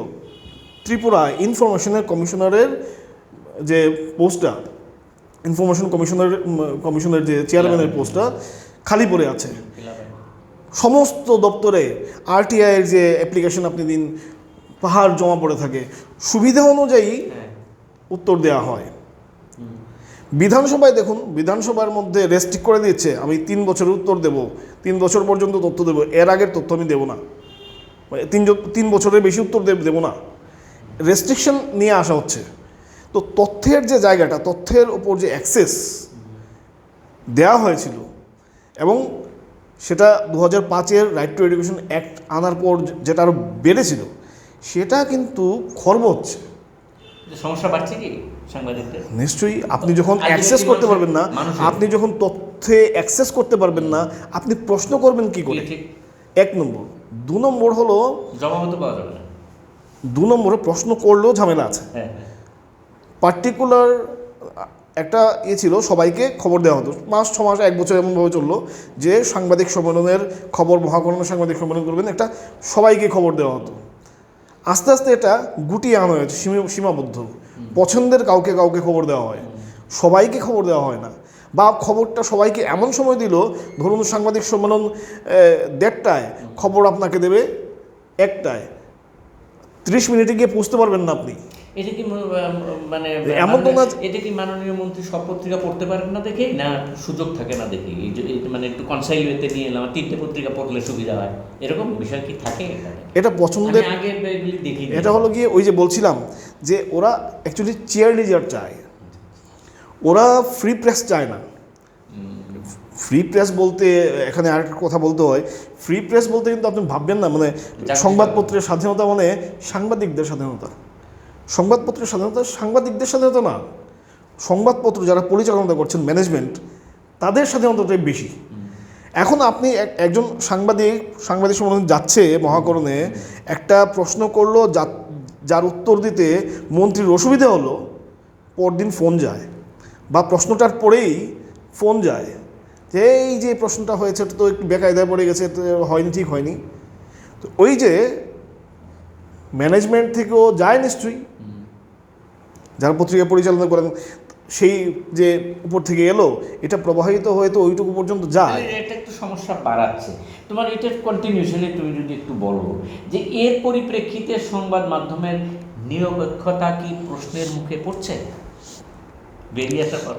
ত্রিপুরা ইনফরমেশনের কমিশনারের যে পোস্টটা, ইনফরমেশন কমিশনের যে চেয়ারম্যানের পোস্টটা খালি পড়ে আছে। সমস্ত দপ্তরে আরটিআইয়ের যে অ্যাপ্লিকেশন আপনি দিন, পাহাড় জমা পড়ে থাকে, সুবিধা অনুযায়ী উত্তর দেওয়া হয়। বিধানসভায় দেখুন, বিধানসভার মধ্যে রেস্ট্রিক্ট করে দিচ্ছে, আমি 3 বছরের উত্তর দেব, 3 বছর পর্যন্ত তথ্য দেবো, এর আগের তথ্য আমি দেবো না, 3 বছরের বেশি উত্তর দেবো না, রেস্ট্রিকশন নিয়ে আসা হচ্ছে। তো তথ্যের যে জায়গাটা, তথ্যের উপর যে অ্যাক্সেস দেওয়া হয়েছিল, এবং সেটা 2005-এর রাইট টু এডুকেশন অ্যাক্ট আনার পর যেটা আরও বেড়েছিল, সেটা কিন্তু খর্ব হচ্ছে। সমস্যা বাড়ছে কি সাংবাদিকদের? নিশ্চয়ই। আপনি যখন অ্যাক্সেস করতে পারবেন না, আপনি যখন তথ্যে অ্যাক্সেস করতে পারবেন না, আপনি প্রশ্ন করবেন কি করে? 1 নম্বর। 2 নম্বর হলো জবাব তো পাওয়া যাবে না। 2 নম্বরে প্রশ্ন করলেও ঝামেলা আছে। পার্টিকুলার একটা ছিল, সবাইকে খবর দেওয়া হতো, 5-6 মাস 1 বছর এমনভাবে চললো যে সাংবাদিক সম্মেলনের খবর, মহাকরণের সাংবাদিক সম্মেলন করবেন, একটা সবাইকে খবর দেওয়া হতো। আস্তে আস্তে এটা গুটিয়ে আনা হয়েছে, সীমাবদ্ধ, পছন্দের কাউকে খবর দেওয়া হয়, সবাইকে খবর দেওয়া হয় না। বা খবরটা সবাইকে এমন সময় দিল, ধরুন সাংবাদিক সম্মেলন 1:30টায়, খবর আপনাকে দেবে 1টায়, 30 মিনিটে গিয়ে পৌঁছতে পারবেন না আপনি। এটা কি মানে এমন তো না, এটা কি মাননীয় মন্ত্রী সব পত্রিকা পড়তে পারেন না দেখেই, না সুযোগ থাকে না দেখি, মানে একটু কনসাইল ওয়েতে নিয়ে এলাম, 3টে পত্রিকা পড়লে সুবিধা হয়, এরকম বিষয় কি থাকে? এটা পছন্দের, আগে দেখি। এটা হলো গিয়ে ওই যে বলছিলাম যে ওরা অ্যাকচুয়ালি চেয়ার লিজার চায়, ওরা ফ্রি প্রেস চায় না। ফ্রি প্রেস বলতে এখানে আরেকটা কথা বলতে হয়, ফ্রি প্রেস বলতে কিন্তু আপনি ভাববেন না মানে সংবাদপত্রের স্বাধীনতা মানে সাংবাদিকদের স্বাধীনতা। সংবাদপত্রের স্বাধীনতা সাংবাদিকদের স্বাধীনতা না, সংবাদপত্র যারা পরিচালনা করছেন, ম্যানেজমেন্ট, তাদের স্বাধীনতাটাই বেশি। এখন আপনি একজন সাংবাদিক সম্মেলনে যাচ্ছে মহাকরণে, একটা প্রশ্ন করলো, যার উত্তর দিতে মন্ত্রীর অসুবিধা হলো, পরদিন ফোন যায়, বা প্রশ্নটার পরেই ফোন যায় যে এই যে প্রশ্নটা হয়েছে এটা তো একটু বেকায়দায় পড়ে গেছে, হয়নি, ঠিক হয়নি। তো ওই যে ম্যানেজমেন্ট থেকেও যায় নিশ্চয়ই, যারা পত্রিকা পরিচালনা করেন, সেই যে উপর থেকে এলো, এটা প্রবাহিত হয়তো ওইটুকু পর্যন্ত যায়। এটা একটু সমস্যা বাড়াচ্ছে তোমার, এটার কন্টিনিউশনে তুমি যদি একটু বলো যে এর পরিপ্রেক্ষিতে সংবাদ মাধ্যমের নিরপেক্ষতা কি প্রশ্নের মুখে পড়ছে বেরিয়ে আসার পর?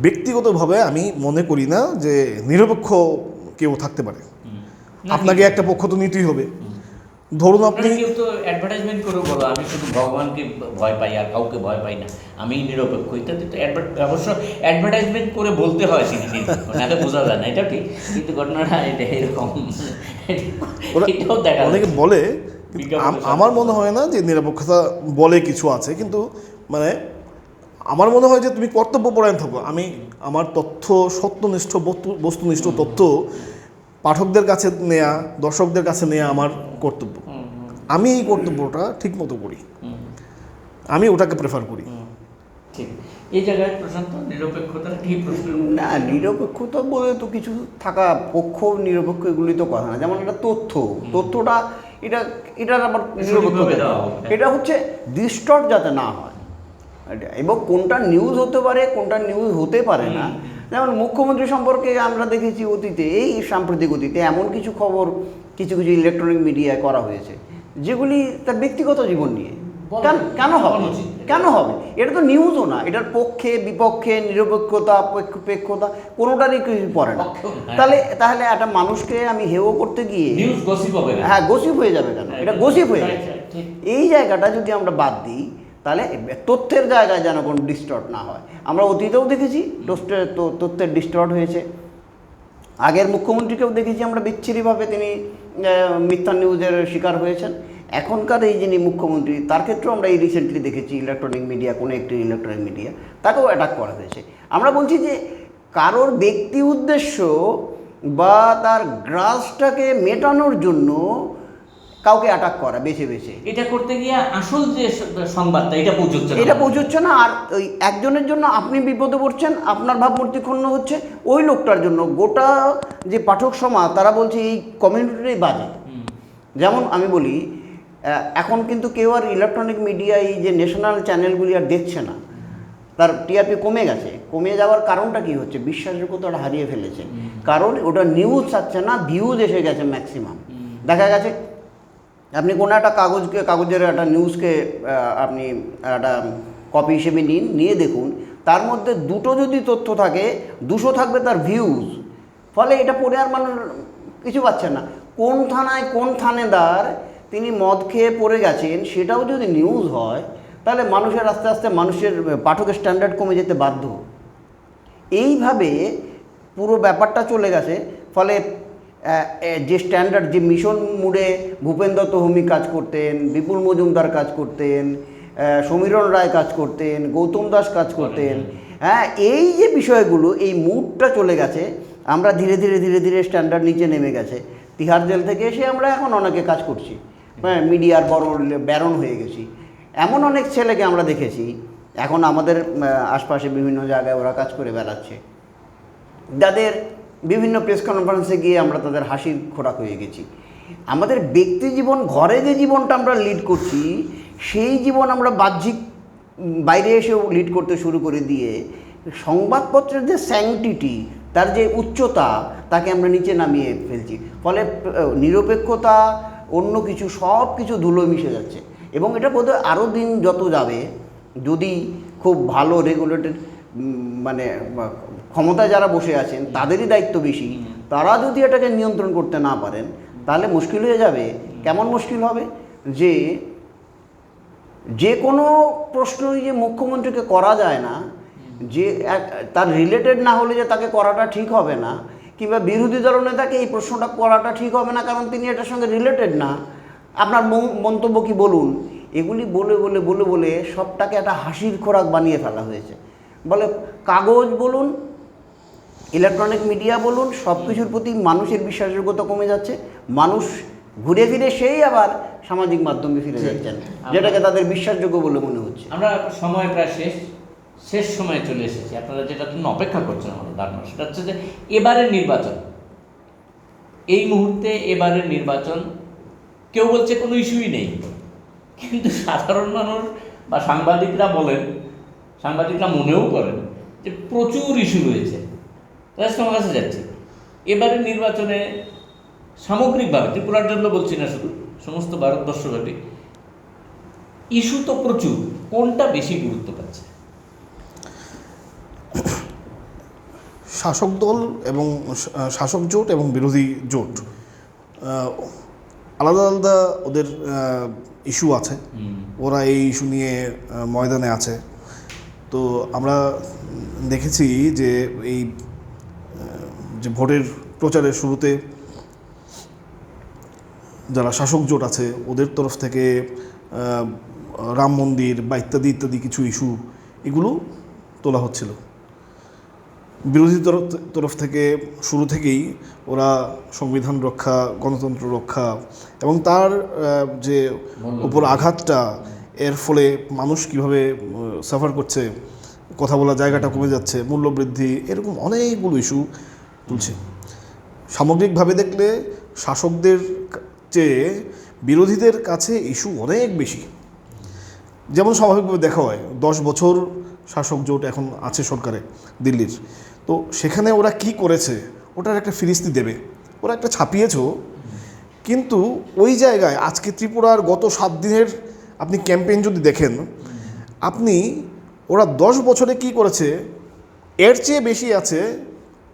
ব্যক্তিগতভাবে আমি মনে করি না যে নিরপেক্ষ কেউ থাকতে পারে, আপনাকে একটা পক্ষ তো নিতেই হবে। ধরুন আপনি কেউ তো অ্যাডভার্টাইজমেন্ট করে বলো আমি শুধু ভগবানকে ভয় পাই আর কাউকে ভয় পাই না, আমি নিরপেক্ষ, এটা তো অবশ্য অ্যাডভার্টাইজমেন্ট করে বলতে হয়, নাহলে বোঝা যায় না, এটা ঠিক। কিন্তু ঘটনাটা এটা এরকম, এটাও দেখা অনেকে বলে, আমার মনে হয় না যে নিরপেক্ষতা বলে কিছু আছে, কিন্তু মানে আমার মনে হয় যে তুমি কর্তব্যপরায়ণ থাকো। আমি আমার তথ্য, সত্যনিষ্ঠ বস্তুনিষ্ঠ তথ্য পাঠকদের কাছে নেয়া, দর্শকদের কাছে নেয়া আমার কর্তব্য। আমি এই কর্তব্যটা ঠিক মতো করি, আমি ওটাকে প্রেফার করি। ঠিক এই জায়গায় প্রশান্ত নিরপেক্ষতার কি প্রশ্ন? না, নিরপেক্ষতা বলে তো কিছু থাকা, পক্ষ নিরপেক্ষ এগুলি তো কথা না। যেমন একটা তথ্যটা এটার আবার নিরপেক্ষতা এটা হচ্ছে ডিস্টর্ট যাতে না হয়, এবং কোনটা নিউজ হতে পারে কোনটা নিউজ হতে পারে না। যেমন মুখ্যমন্ত্রী সম্পর্কে আমরা দেখেছি অতীতে, এই সাম্প্রতিক অতীতে এমন কিছু খবর কিছু ইলেকট্রনিক মিডিয়ায় করা হয়েছে যেগুলি তার ব্যক্তিগত জীবন নিয়ে। কেন হবে? এটা তো নিউজও না, এটার পক্ষে বিপক্ষে নিরপেক্ষতা পেক্ষতা কোনোটারই কিছু পড়ে না। তাহলে একটা মানুষকে আমি হেও করতে গিয়ে হ্যাঁ গসিপ হয়ে যাবে কেন? এটা গসিপ হয়ে গেছে। এই জায়গাটা যদি আমরা বাদ দিই তাহলে তথ্যের জায়গায় যেন কোনো ডিস্টর্ট না হয়। আমরা অতীতেও দেখেছি তথ্যের ডিস্টর্ট হয়েছে, আগের মুখ্যমন্ত্রীকেও দেখেছি আমরা বিচ্ছিরিভাবে তিনি মিথ্যা নিউজের শিকার হয়েছেন। এখনকার এই যিনি মুখ্যমন্ত্রী তার ক্ষেত্রেও আমরা এই রিসেন্টলি দেখেছি ইলেকট্রনিক মিডিয়া, কোনো একটি ইলেকট্রনিক মিডিয়া তাকেও অ্যাটাক করা হয়েছে। আমরা বলছি যে কারোর ব্যক্তি উদ্দেশ্য বা তার গ্রাসটাকে মেটানোর জন্য কাউকে অ্যাটাক করা বেছে এটা করতে গিয়ে আসল যে সংবাদটা এটা পৌঁছচ্ছে না। আর ওই একজনের জন্য আপনি বিপদে পড়ছেন, আপনার ভাবমূর্তি ক্ষুণ্ণ হচ্ছে, ওই লোকটার জন্য গোটা যে পাঠক সমাজ তারা বলছে এই কমিউনিটিটাই বাজে। যেমন আমি বলি, এখন কিন্তু কেউ আর ইলেকট্রনিক মিডিয়া এই যে ন্যাশনাল চ্যানেলগুলি আর দেখছে না, তার টিআরপি কমে গেছে। কমে যাওয়ার কারণটা কি হচ্ছে? বিশ্বাসযোগ্যতাটা হারিয়ে ফেলেছে। কারণ ওটা নিউজ চাচ্ছে না, ভিউজ এসে গেছে ম্যাক্সিমাম। দেখা গেছে আপনি কোনো একটা কাগজের একটা নিউজকে আপনি একটা কপি হিসেবে নিয়ে দেখুন, তার মধ্যে দুটো যদি তথ্য থাকে 200 থাকবে তার ভিউজ। ফলে এটা পড়ে আর মানুষ কিছু পাচ্ছে না। কোন থানায় কোন থানেদার তিনি মদ খেয়ে পড়ে গেছেন সেটাও যদি নিউজ হয় তাহলে মানুষের আস্তে আস্তে মানুষের পাঠকের স্ট্যান্ডার্ড কমে যেতে বাধ্য। এইভাবে পুরো ব্যাপারটা চলে গেছে। ফলে যে স্ট্যান্ডার্ড, যে মিশন মুডে ভূপেন দত্ত ভৌমিক কাজ করতেন, বিপুল মজুমদার কাজ করতেন, সমীরণ রায় কাজ করতেন, গৌতম দাস কাজ করতেন, হ্যাঁ, এই যে বিষয়গুলো, এই মুডটা চলে গেছে। আমরা ধীরে ধীরে স্ট্যান্ডার্ড নিচে নেমে গেছে। তিহার জেল থেকে এসে আমরা এখন অনেকে কাজ করছি, হ্যাঁ, মিডিয়ার বড় ব্যারন হয়ে গেছি। এমন অনেক ছেলেকে আমরা দেখেছি এখন আমাদের আশপাশে বিভিন্ন জায়গায় ওরা কাজ করে বেড়াচ্ছে, যাদের বিভিন্ন প্রেস কনফারেন্সে গিয়ে আমরা তাদের হাসির খোরাক হয়ে গেছি। আমাদের ব্যক্তি জীবন, ঘরে যে জীবনটা আমরা লিড করছি সেই জীবন আমরা বাহ্যিক বাইরে এসেও লিড করতে শুরু করে দিয়ে সংবাদপত্রের যে স্যাংটিটি, তার যে উচ্চতা, তাকে আমরা নিচে নামিয়ে ফেলছি। ফলে নিরপেক্ষতা, অন্য কিছু, সব কিছু ধুলো মিশে যাচ্ছে। এবং এটা বোধহয় আরও দিন যত যাবে, যদি খুব ভালো রেগুলেটেড মানে ক্ষমতায় যারা বসে আছেন তাদেরই দায়িত্ব বেশি, তারা যদি এটাকে নিয়ন্ত্রণ করতে না পারেন তাহলে মুশকিল হয়ে যাবে। কেমন মুশকিল হবে? যে কোনো প্রশ্নই যে মুখ্যমন্ত্রীকে করা যায় না, যে তার রিলেটেড না হলে যে তাকে করাটা ঠিক হবে না, কিংবা বিরোধী দলনেতাকে এই প্রশ্নটা করাটা ঠিক হবে না কারণ তিনি এটার সঙ্গে রিলেটেড না, আপনার মন্তব্য কি বলুন, এগুলি বলে সবটাকে একটা হাসির খোরাক বানিয়ে ফেলা হয়েছে। বলে কাগজ বলুন, ইলেকট্রনিক মিডিয়া বলুন, সব কিছুর প্রতি মানুষের বিশ্বাসযোগ্যতা কমে যাচ্ছে। মানুষ ঘুরে ফিরে সেই আবার সামাজিক মাধ্যমে ফিরে যাচ্ছেন, যেটাকে তাদের বিশ্বাসযোগ্য বলে মনে হচ্ছে। আমরা সময় প্রায় শেষ সময়ে চলে এসেছি। আপনারা যেটার জন্য অপেক্ষা করছেন আমাদের ধারণা, সেটা হচ্ছে যে এবারের নির্বাচন, এই মুহূর্তে এবারের নির্বাচন, কেউ বলছে কোনো ইস্যুই নেই, কিন্তু সাধারণ মানুষ বা সাংবাদিকরা মনেও করেন যে প্রচুর ইস্যু রয়েছে। তোমার কাছে যাচ্ছি, এবারের নির্বাচনে সামগ্রিকভাবে, ত্রিপুরার জন্য বলছি না, শুধু সমস্ত ভারতবর্ষব্যাপী ইস্যু তো প্রচুর, কোনটা বেশি গুরুত্ব পাচ্ছে? শাসক দল এবং শাসক জোট এবং বিরোধী জোট আলাদা আলাদা ওদের ইস্যু আছে, ওরা এই ইস্যু নিয়ে ময়দানে আছে। তো আমরা দেখেছি যে এই যে ভোটের প্রচারের শুরুতে যারা শাসক জোট আছে ওদের তরফ থেকে রাম মন্দির বা ইত্যাদি কিছু ইস্যু, এগুলো তোলা হচ্ছিল। বিরোধী তরফ থেকে শুরু থেকেই ওরা সংবিধান রক্ষা, গণতন্ত্র রক্ষা এবং তার যে উপর আঘাতটা, এর ফলে মানুষ কীভাবে সাফার করছে, কথা বলার জায়গাটা কমে যাচ্ছে, মূল্যবৃদ্ধি, এরকম অনেকগুলো ইস্যু তুলছে। সামগ্রিকভাবে দেখলে শাসকদের চেয়ে বিরোধীদের কাছে ইস্যু অনেক বেশি। যেমন স্বাভাবিকভাবে দেখা হয় 10 বছর শাসক জোট এখন আছে সরকারে দিল্লির, তো সেখানে ওরা কি করেছে ওটার একটা ফিরিস্তি দেবে, ওরা একটা ছাপিয়েছেও, কিন্তু ওই জায়গায় আজকে ত্রিপুরার গত 7 দিনের আপনি ক্যাম্পেইন যদি দেখেন, আপনি ওরা 10 বছরে কি করেছে এর চেয়ে বেশি আছে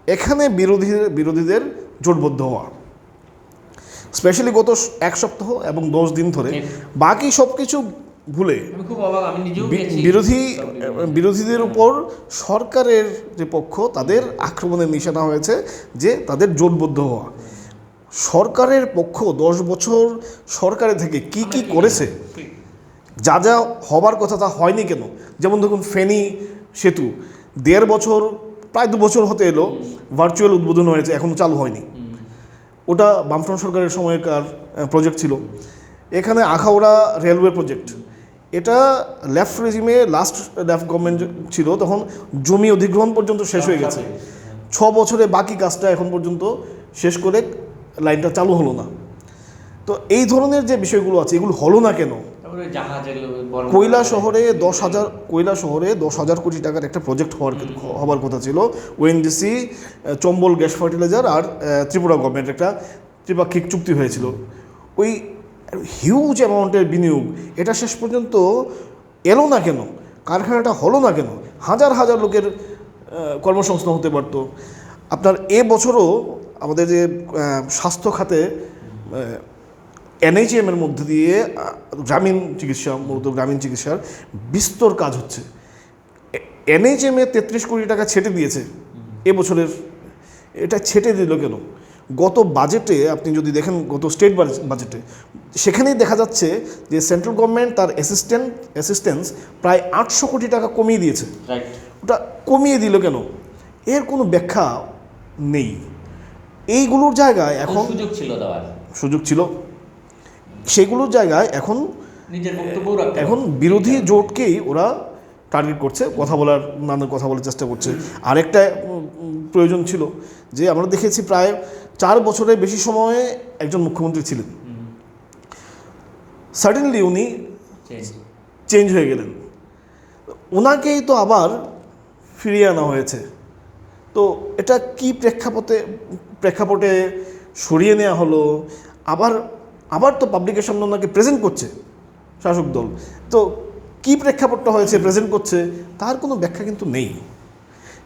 এখানে বিরোধীদের জোটবদ্ধ হওয়া, স্পেশালি গত 1 সপ্তাহ এবং 10 দিন ধরে। বাকি সব কিছু ভুলে আমি খুব অবাক, আমি নিজেও গেছি। বিরোধীদের উপর সরকারের যে পক্ষ, তাদের আক্রমণের নিশানা হয়েছে যে তাদের জোটবদ্ধ হওয়া। সরকারের পক্ষ 10 বছর সরকারে থেকে কি কি করেছে, যা যা হবার কথা তা হয়নি কেন? যেমন দেখুন ফেনী সেতু 1.5 বছর, প্রায় 2 বছর হতে এলো, ভার্চুয়াল উদ্বোধন হয়েছে, এখনও চালু হয়নি। ওটা বামফ্রন্ট সরকারের সময়কার প্রজেক্ট ছিল। এখানে আখাউড়া রেলওয়ে প্রজেক্ট, এটা লেফট রেজিমে লাস্ট লেফট গভর্নমেন্ট ছিল, তখন জমি অধিগ্রহণ পর্যন্ত শেষ হয়ে গেছে। 6 বছরে বাকি কাজটা এখন পর্যন্ত শেষ করে লাইনটা চালু হলো না। তো এই ধরনের যে বিষয়গুলো আছে, এগুলো হলো না কেন? কৈলাসহরে 10,000 কোটি টাকার একটা প্রজেক্ট হবার কথা ছিল, ওএনজিসি, চম্বল গ্যাস ফার্টিলাইজার আর ত্রিপুরা গভর্নমেন্ট একটা ত্রিপাক্ষিক চুক্তি হয়েছিল। ওই হিউজ অ্যামাউন্টের বিনিয়োগ, এটা শেষ পর্যন্ত এলো না কেন? কারখানাটা হলো না কেন? হাজার হাজার লোকের কর্মসংস্থান হতে পারত। আপনার বছরও আমাদের যে স্বাস্থ্য খাতে NHM এর মধ্যে দিয়ে গ্রামীণ চিকিৎসা, মূলত গ্রামীণ চিকিৎসার বিস্তর কাজ হচ্ছে। NHM 33 কোটি টাকা ছেটে দিয়েছে এবছরের, এটা ছেটে দিল কেন? গত বাজেটে আপনি যদি দেখেন, গত স্টেট বাজেটে, সেখানেই দেখা যাচ্ছে যে সেন্ট্রাল গভর্নমেন্ট তার অ্যাসিস্ট্যান্স প্রায় 800 কোটি টাকা কমিয়ে দিয়েছে। ওটা কমিয়ে দিল কেন? এর কোনো ব্যাখ্যা নেই। এইগুলোর জায়গায় এখন সুযোগ ছিল, সেগুলোর জায়গায় এখন বিরোধী জোটকেই ওরা টার্গেট করছে, নানা কথা বলার চেষ্টা করছে। আরেকটা প্রয়োজন ছিল যে আমরা দেখেছি প্রায় 4 বছরের বেশি সময়ে একজন মুখ্যমন্ত্রী ছিলেন, সাডেনলি উনি চেঞ্জ হয়ে গেলেন, ওনাকেই তো আবার ফিরিয়ে আনা হয়েছে। তো এটা কি প্রেক্ষাপটে সরিয়ে নেওয়া হলো? আবার তো পাবলিকের সামনে ওনাকে প্রেজেন্ট করছে শাসক দল, তো কি প্রেক্ষাপটটা হয়েছে প্রেজেন্ট করছে, তার কোনো ব্যাখ্যা কিন্তু নেই।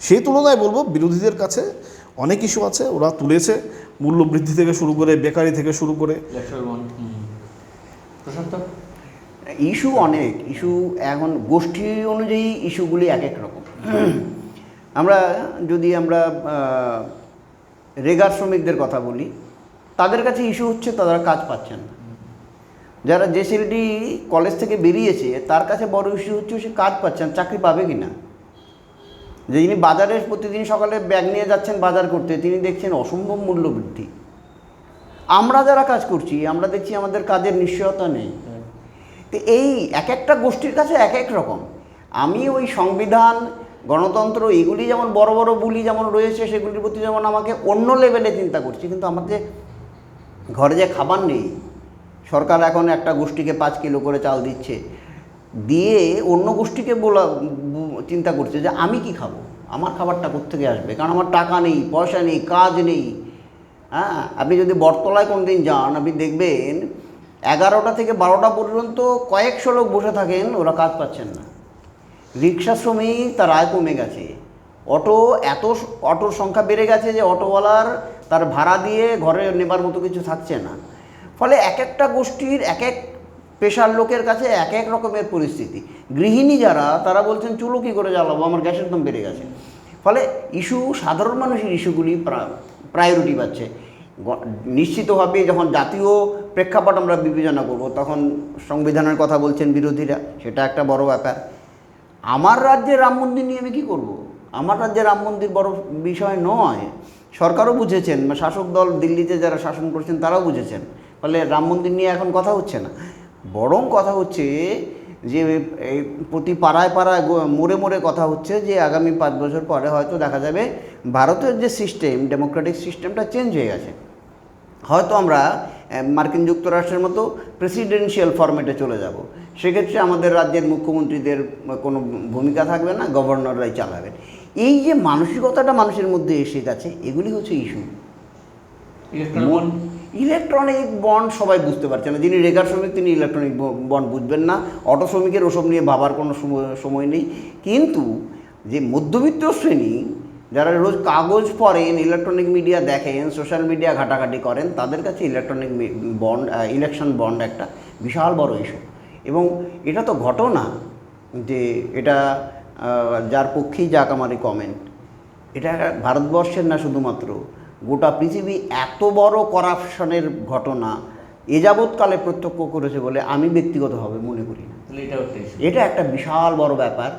সেই তুলনায় বলবো বিরোধীদের কাছে অনেক ইস্যু আছে, ওরা তুলেছে, মূল্যবৃদ্ধি থেকে শুরু করে, বেকারি থেকে শুরু করে। ইস্যু অনেক, ইস্যু এখন গোষ্ঠী অনুযায়ী ইস্যুগুলি এক এক রকম। আমরা রেগার শ্রমিকদের কথা বলি, তাদের কাছে ইস্যু হচ্ছে তারা কাজ পাচ্ছেন না। যারা যে ছেলেটি কলেজ থেকে বেরিয়েছে তার কাছে বড় ইস্যু হচ্ছে সে কাজ পাচ্ছেন, চাকরি পাবে কি না। যে যিনি বাজারে প্রতিদিন সকালে ব্যাগ নিয়ে যাচ্ছেন বাজার করতে, তিনি দেখছেন অসম্ভব মূল্য বৃদ্ধি। আমরা যারা কাজ করছি আমরা দেখছি আমাদের কাজের নিশ্চয়তা নেই। তো এই এক একটা গোষ্ঠীর কাছে এক এক রকম। আমি ওই সংবিধান, গণতন্ত্র, এগুলি যেমন বড় বড় বুলি যেমন রয়েছে, সেগুলির প্রতি যেমন আমাকে অন্য লেভেলে চিন্তা করছি, কিন্তু আমাদের ঘরে যে খাবার নেই, সরকার এখন একটা গোষ্ঠীকে 5 কিলো করে চাল দিচ্ছে, দিয়ে অন্য গোষ্ঠীকে চিন্তা করছে যে আমি কি খাবো, আমার খাবারটা কোত্থেকে আসবে, কারণ আমার টাকা নেই, পয়সা নেই, কাজ নেই। হ্যাঁ, আপনি যদি বটতলায় কোনদিন যান, আপনি দেখবেন 11টা থেকে 12টা পর্যন্ত কয়েকশো লোক বসে থাকেন, ওরা কাজ পাচ্ছেন না। রিক্সা শ্রমিক, তার আয় কমে গেছে। অটোর সংখ্যা বেড়ে গেছে যে অটোওয়ালার তার ভাড়া দিয়ে ঘরে নেবার মতো কিছু থাকছে না। ফলে এক একটা গোষ্ঠীর এক এক পেশার লোকের কাছে এক এক রকমের পরিস্থিতি। গৃহিণী যারা, তারা বলছেন চুলো কী করে জ্বালাবো, আমার গ্যাসের দাম বেড়ে গেছে। ফলে সাধারণ মানুষের ইস্যুগুলি প্রায়োরিটি পাচ্ছে। নিশ্চিতভাবে যখন জাতীয় প্রেক্ষাপট আমরা বিবেচনা করব, তখন সংবিধানের কথা বলছেন বিরোধীরা, সেটা একটা বড় ব্যাপার। আমার রাজ্যে রাম মন্দির নিয়ে আমি কী করবো? আমার রাজ্যে রাম মন্দির বড় বিষয় নয়। সরকারও বুঝেছেন, শাসক দল দিল্লিতে যারা শাসন করছেন তারাও বুঝেছেন, ফলে রাম মন্দির নিয়ে এখন কথা হচ্ছে না। বরং কথা হচ্ছে যে এই প্রতি পাড়ায় পাড়ায় মোড়ে মোড়ে কথা হচ্ছে যে আগামী 5 বছর পরে হয়তো দেখা যাবে ভারতের যে সিস্টেম, ডেমোক্রেটিক সিস্টেমটা চেঞ্জ হয়ে গেছে। হয়তো আমরা মার্কিন যুক্তরাষ্ট্রের মতো প্রেসিডেন্সিয়াল ফরম্যাটে চলে যাব। সেক্ষেত্রে আমাদের রাজ্যের মুখ্যমন্ত্রীদের কোনো ভূমিকা থাকবে না, গভর্নররাই চালাবেন। এই যে মানসিকতাটা মানুষের মধ্যে এসে গেছে, এগুলি হচ্ছে ইস্যু। ইলেকট্রনিক বন্ড সবাই বুঝতে পারছে না। যিনি রেগার শ্রমিক তিনি ইলেকট্রনিক বন্ড বুঝবেন না, অটো শ্রমিকের ওসব নিয়ে ভাবার কোনো সময় নেই। কিন্তু যে মধ্যবিত্ত শ্রেণী, যারা রোজ কাগজ পড়েন, ইলেকট্রনিক মিডিয়া দেখেন, সোশ্যাল মিডিয়া ঘাটাঘাটি করেন, তাদের কাছে ইলেকট্রনিক বন্ড, ইলেকশন বন্ড একটা বিশাল বড় ইস্যু। এবং এটা তো ঘটনা যে এটা যার পক্ষেই যাক আমার এই কমেন্ট, এটা ভারতবর্ষের না, শুধুমাত্র গোটা পৃথিবী এত বড় করাপশনের ঘটনা এ যাবৎকালে প্রত্যক্ষ করেছে বলে আমি ব্যক্তিগতভাবে মনে করি না। এটা একটা বিশাল বড় ব্যাপার।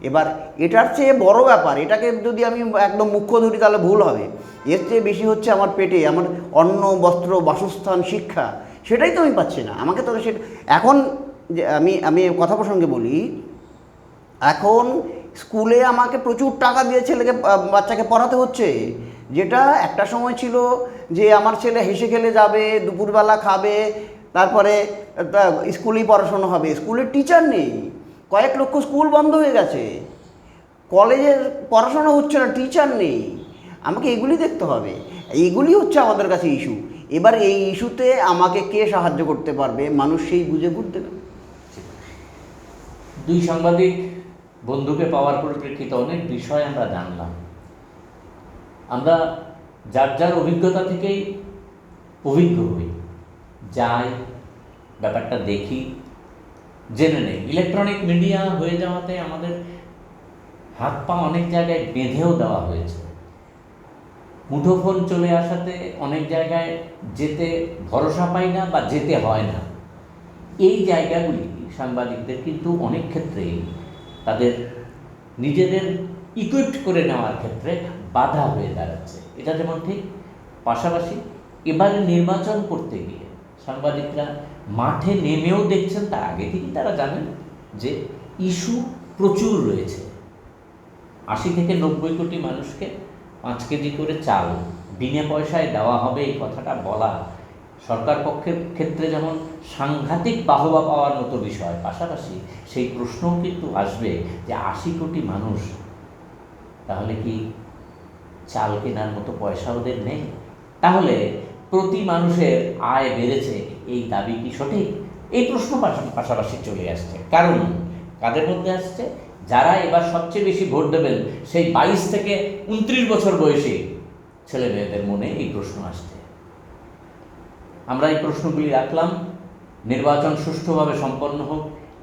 এবার এটার চেয়ে বড় ব্যাপার, এটাকে যদি আমি একদম মুখ্য ধরি তাহলে ভুল হবে। এর চেয়ে বেশি হচ্ছে আমার পেটে, আমার অন্ন, বস্ত্র, বাসস্থান, শিক্ষা, সেটাই তো আমি পাচ্ছি না। আমাকে তো সেটা এখন যে আমি কথা প্রসঙ্গে বলি, এখন স্কুলে আমাকে প্রচুর টাকা দিয়ে বাচ্চাকে পড়াতে হচ্ছে। যেটা একটা সময় ছিল যে আমার ছেলে হেসে খেলে যাবে, দুপুরবেলা খাবে, তারপরে স্কুলেই পড়াশোনা হবে। স্কুলের টিচার নেই, কয়েক লক্ষ স্কুল বন্ধ হয়ে গেছে, কলেজের পড়াশোনা হচ্ছে না, টিচার নেই। আমাকে এগুলি দেখতে হবে। এইগুলি হচ্ছে আমাদের কাছে ইস্যু। এবার এই ইস্যুতে আমাকে কে সাহায্য করতে পারবে, মানুষ সেই বুঝে ভোট দেবে। দুই সাংবাদিক বন্ধুকে পাওয়ার পরিপ্রেক্ষিতে অনেক বিষয় আমরা জানলাম। আমরা যার যার অভিজ্ঞতা থেকেই অভিজ্ঞ হই, যাই, ব্যাপারটা দেখি, জেনে নেই। ইলেকট্রনিক মিডিয়া হয়ে যাওয়াতে আমাদের হাত পা অনেক জায়গায় বেঁধেও দেওয়া হয়েছে। মুঠোফোন চলে আসাতে অনেক জায়গায় যেতে ভরসা পাই না বা যেতে হয় না। এই জায়গাগুলি সাংবাদিকদের কিন্তু অনেক ক্ষেত্রেই তাদের নিজেদের ইকুইপড করে নেওয়ার ক্ষেত্রে বাধা হয়ে দাঁড়াচ্ছে। এটা যেমন ঠিক, পাশাপাশি এবারে নির্বাচন করতে গিয়ে সাংবাদিকরা মাঠে নেমেও দেখছেন, তার আগে থেকেই তারা জানেন যে ইস্যু প্রচুর রয়েছে। 80 থেকে 90 কোটি মানুষকে 5 কেজি করে চাল বিনা পয়সায় দেওয়া হবে, এই কথাটা বলা সরকার পক্ষের ক্ষেত্রে যেমন সাংঘাতিক বাহবা পাওয়ার মতো বিষয়, পাশাপাশি সেই প্রশ্নও কিন্তু আসবে যে 80 কোটি মানুষ, তাহলে কি চাল কেনার মতো পয়সা ওদের নেই? তাহলে প্রতি মানুষের আয় বেড়েছে, এই দাবি কি সঠিক? এই প্রশ্ন পাশাপাশি চলে আসছে। কারণ কাদের মধ্যে আসছে? যারা এবার সবচেয়ে বেশি ভোট দেবেন সেই 22 থেকে 29 বছর বয়সী ছেলে মেয়েদের মনে এই প্রশ্ন আসছে। আমরা এই প্রশ্নগুলি রাখলাম। নির্বাচন সুষ্ঠুভাবে সম্পন্ন হোক,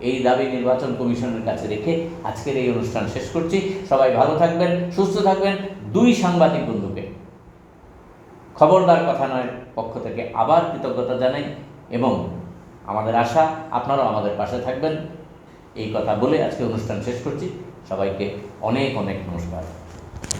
এই দাবি নির্বাচন কমিশনের কাছে রেখে আজকের এই অনুষ্ঠান শেষ করছি। সবাই ভালো থাকবেন, সুস্থ থাকবেন। দুই সাংবাদিক বন্ধুকে খবরদার কথা নয় পক্ষ থেকে আবার কৃতজ্ঞতা জানাই এবং আমাদের আশা আপনারাও আমাদের পাশে থাকবেন। এই কথা বলে আজকে অনুষ্ঠান শেষ করছি। সবাইকে অনেক অনেক নমস্কার।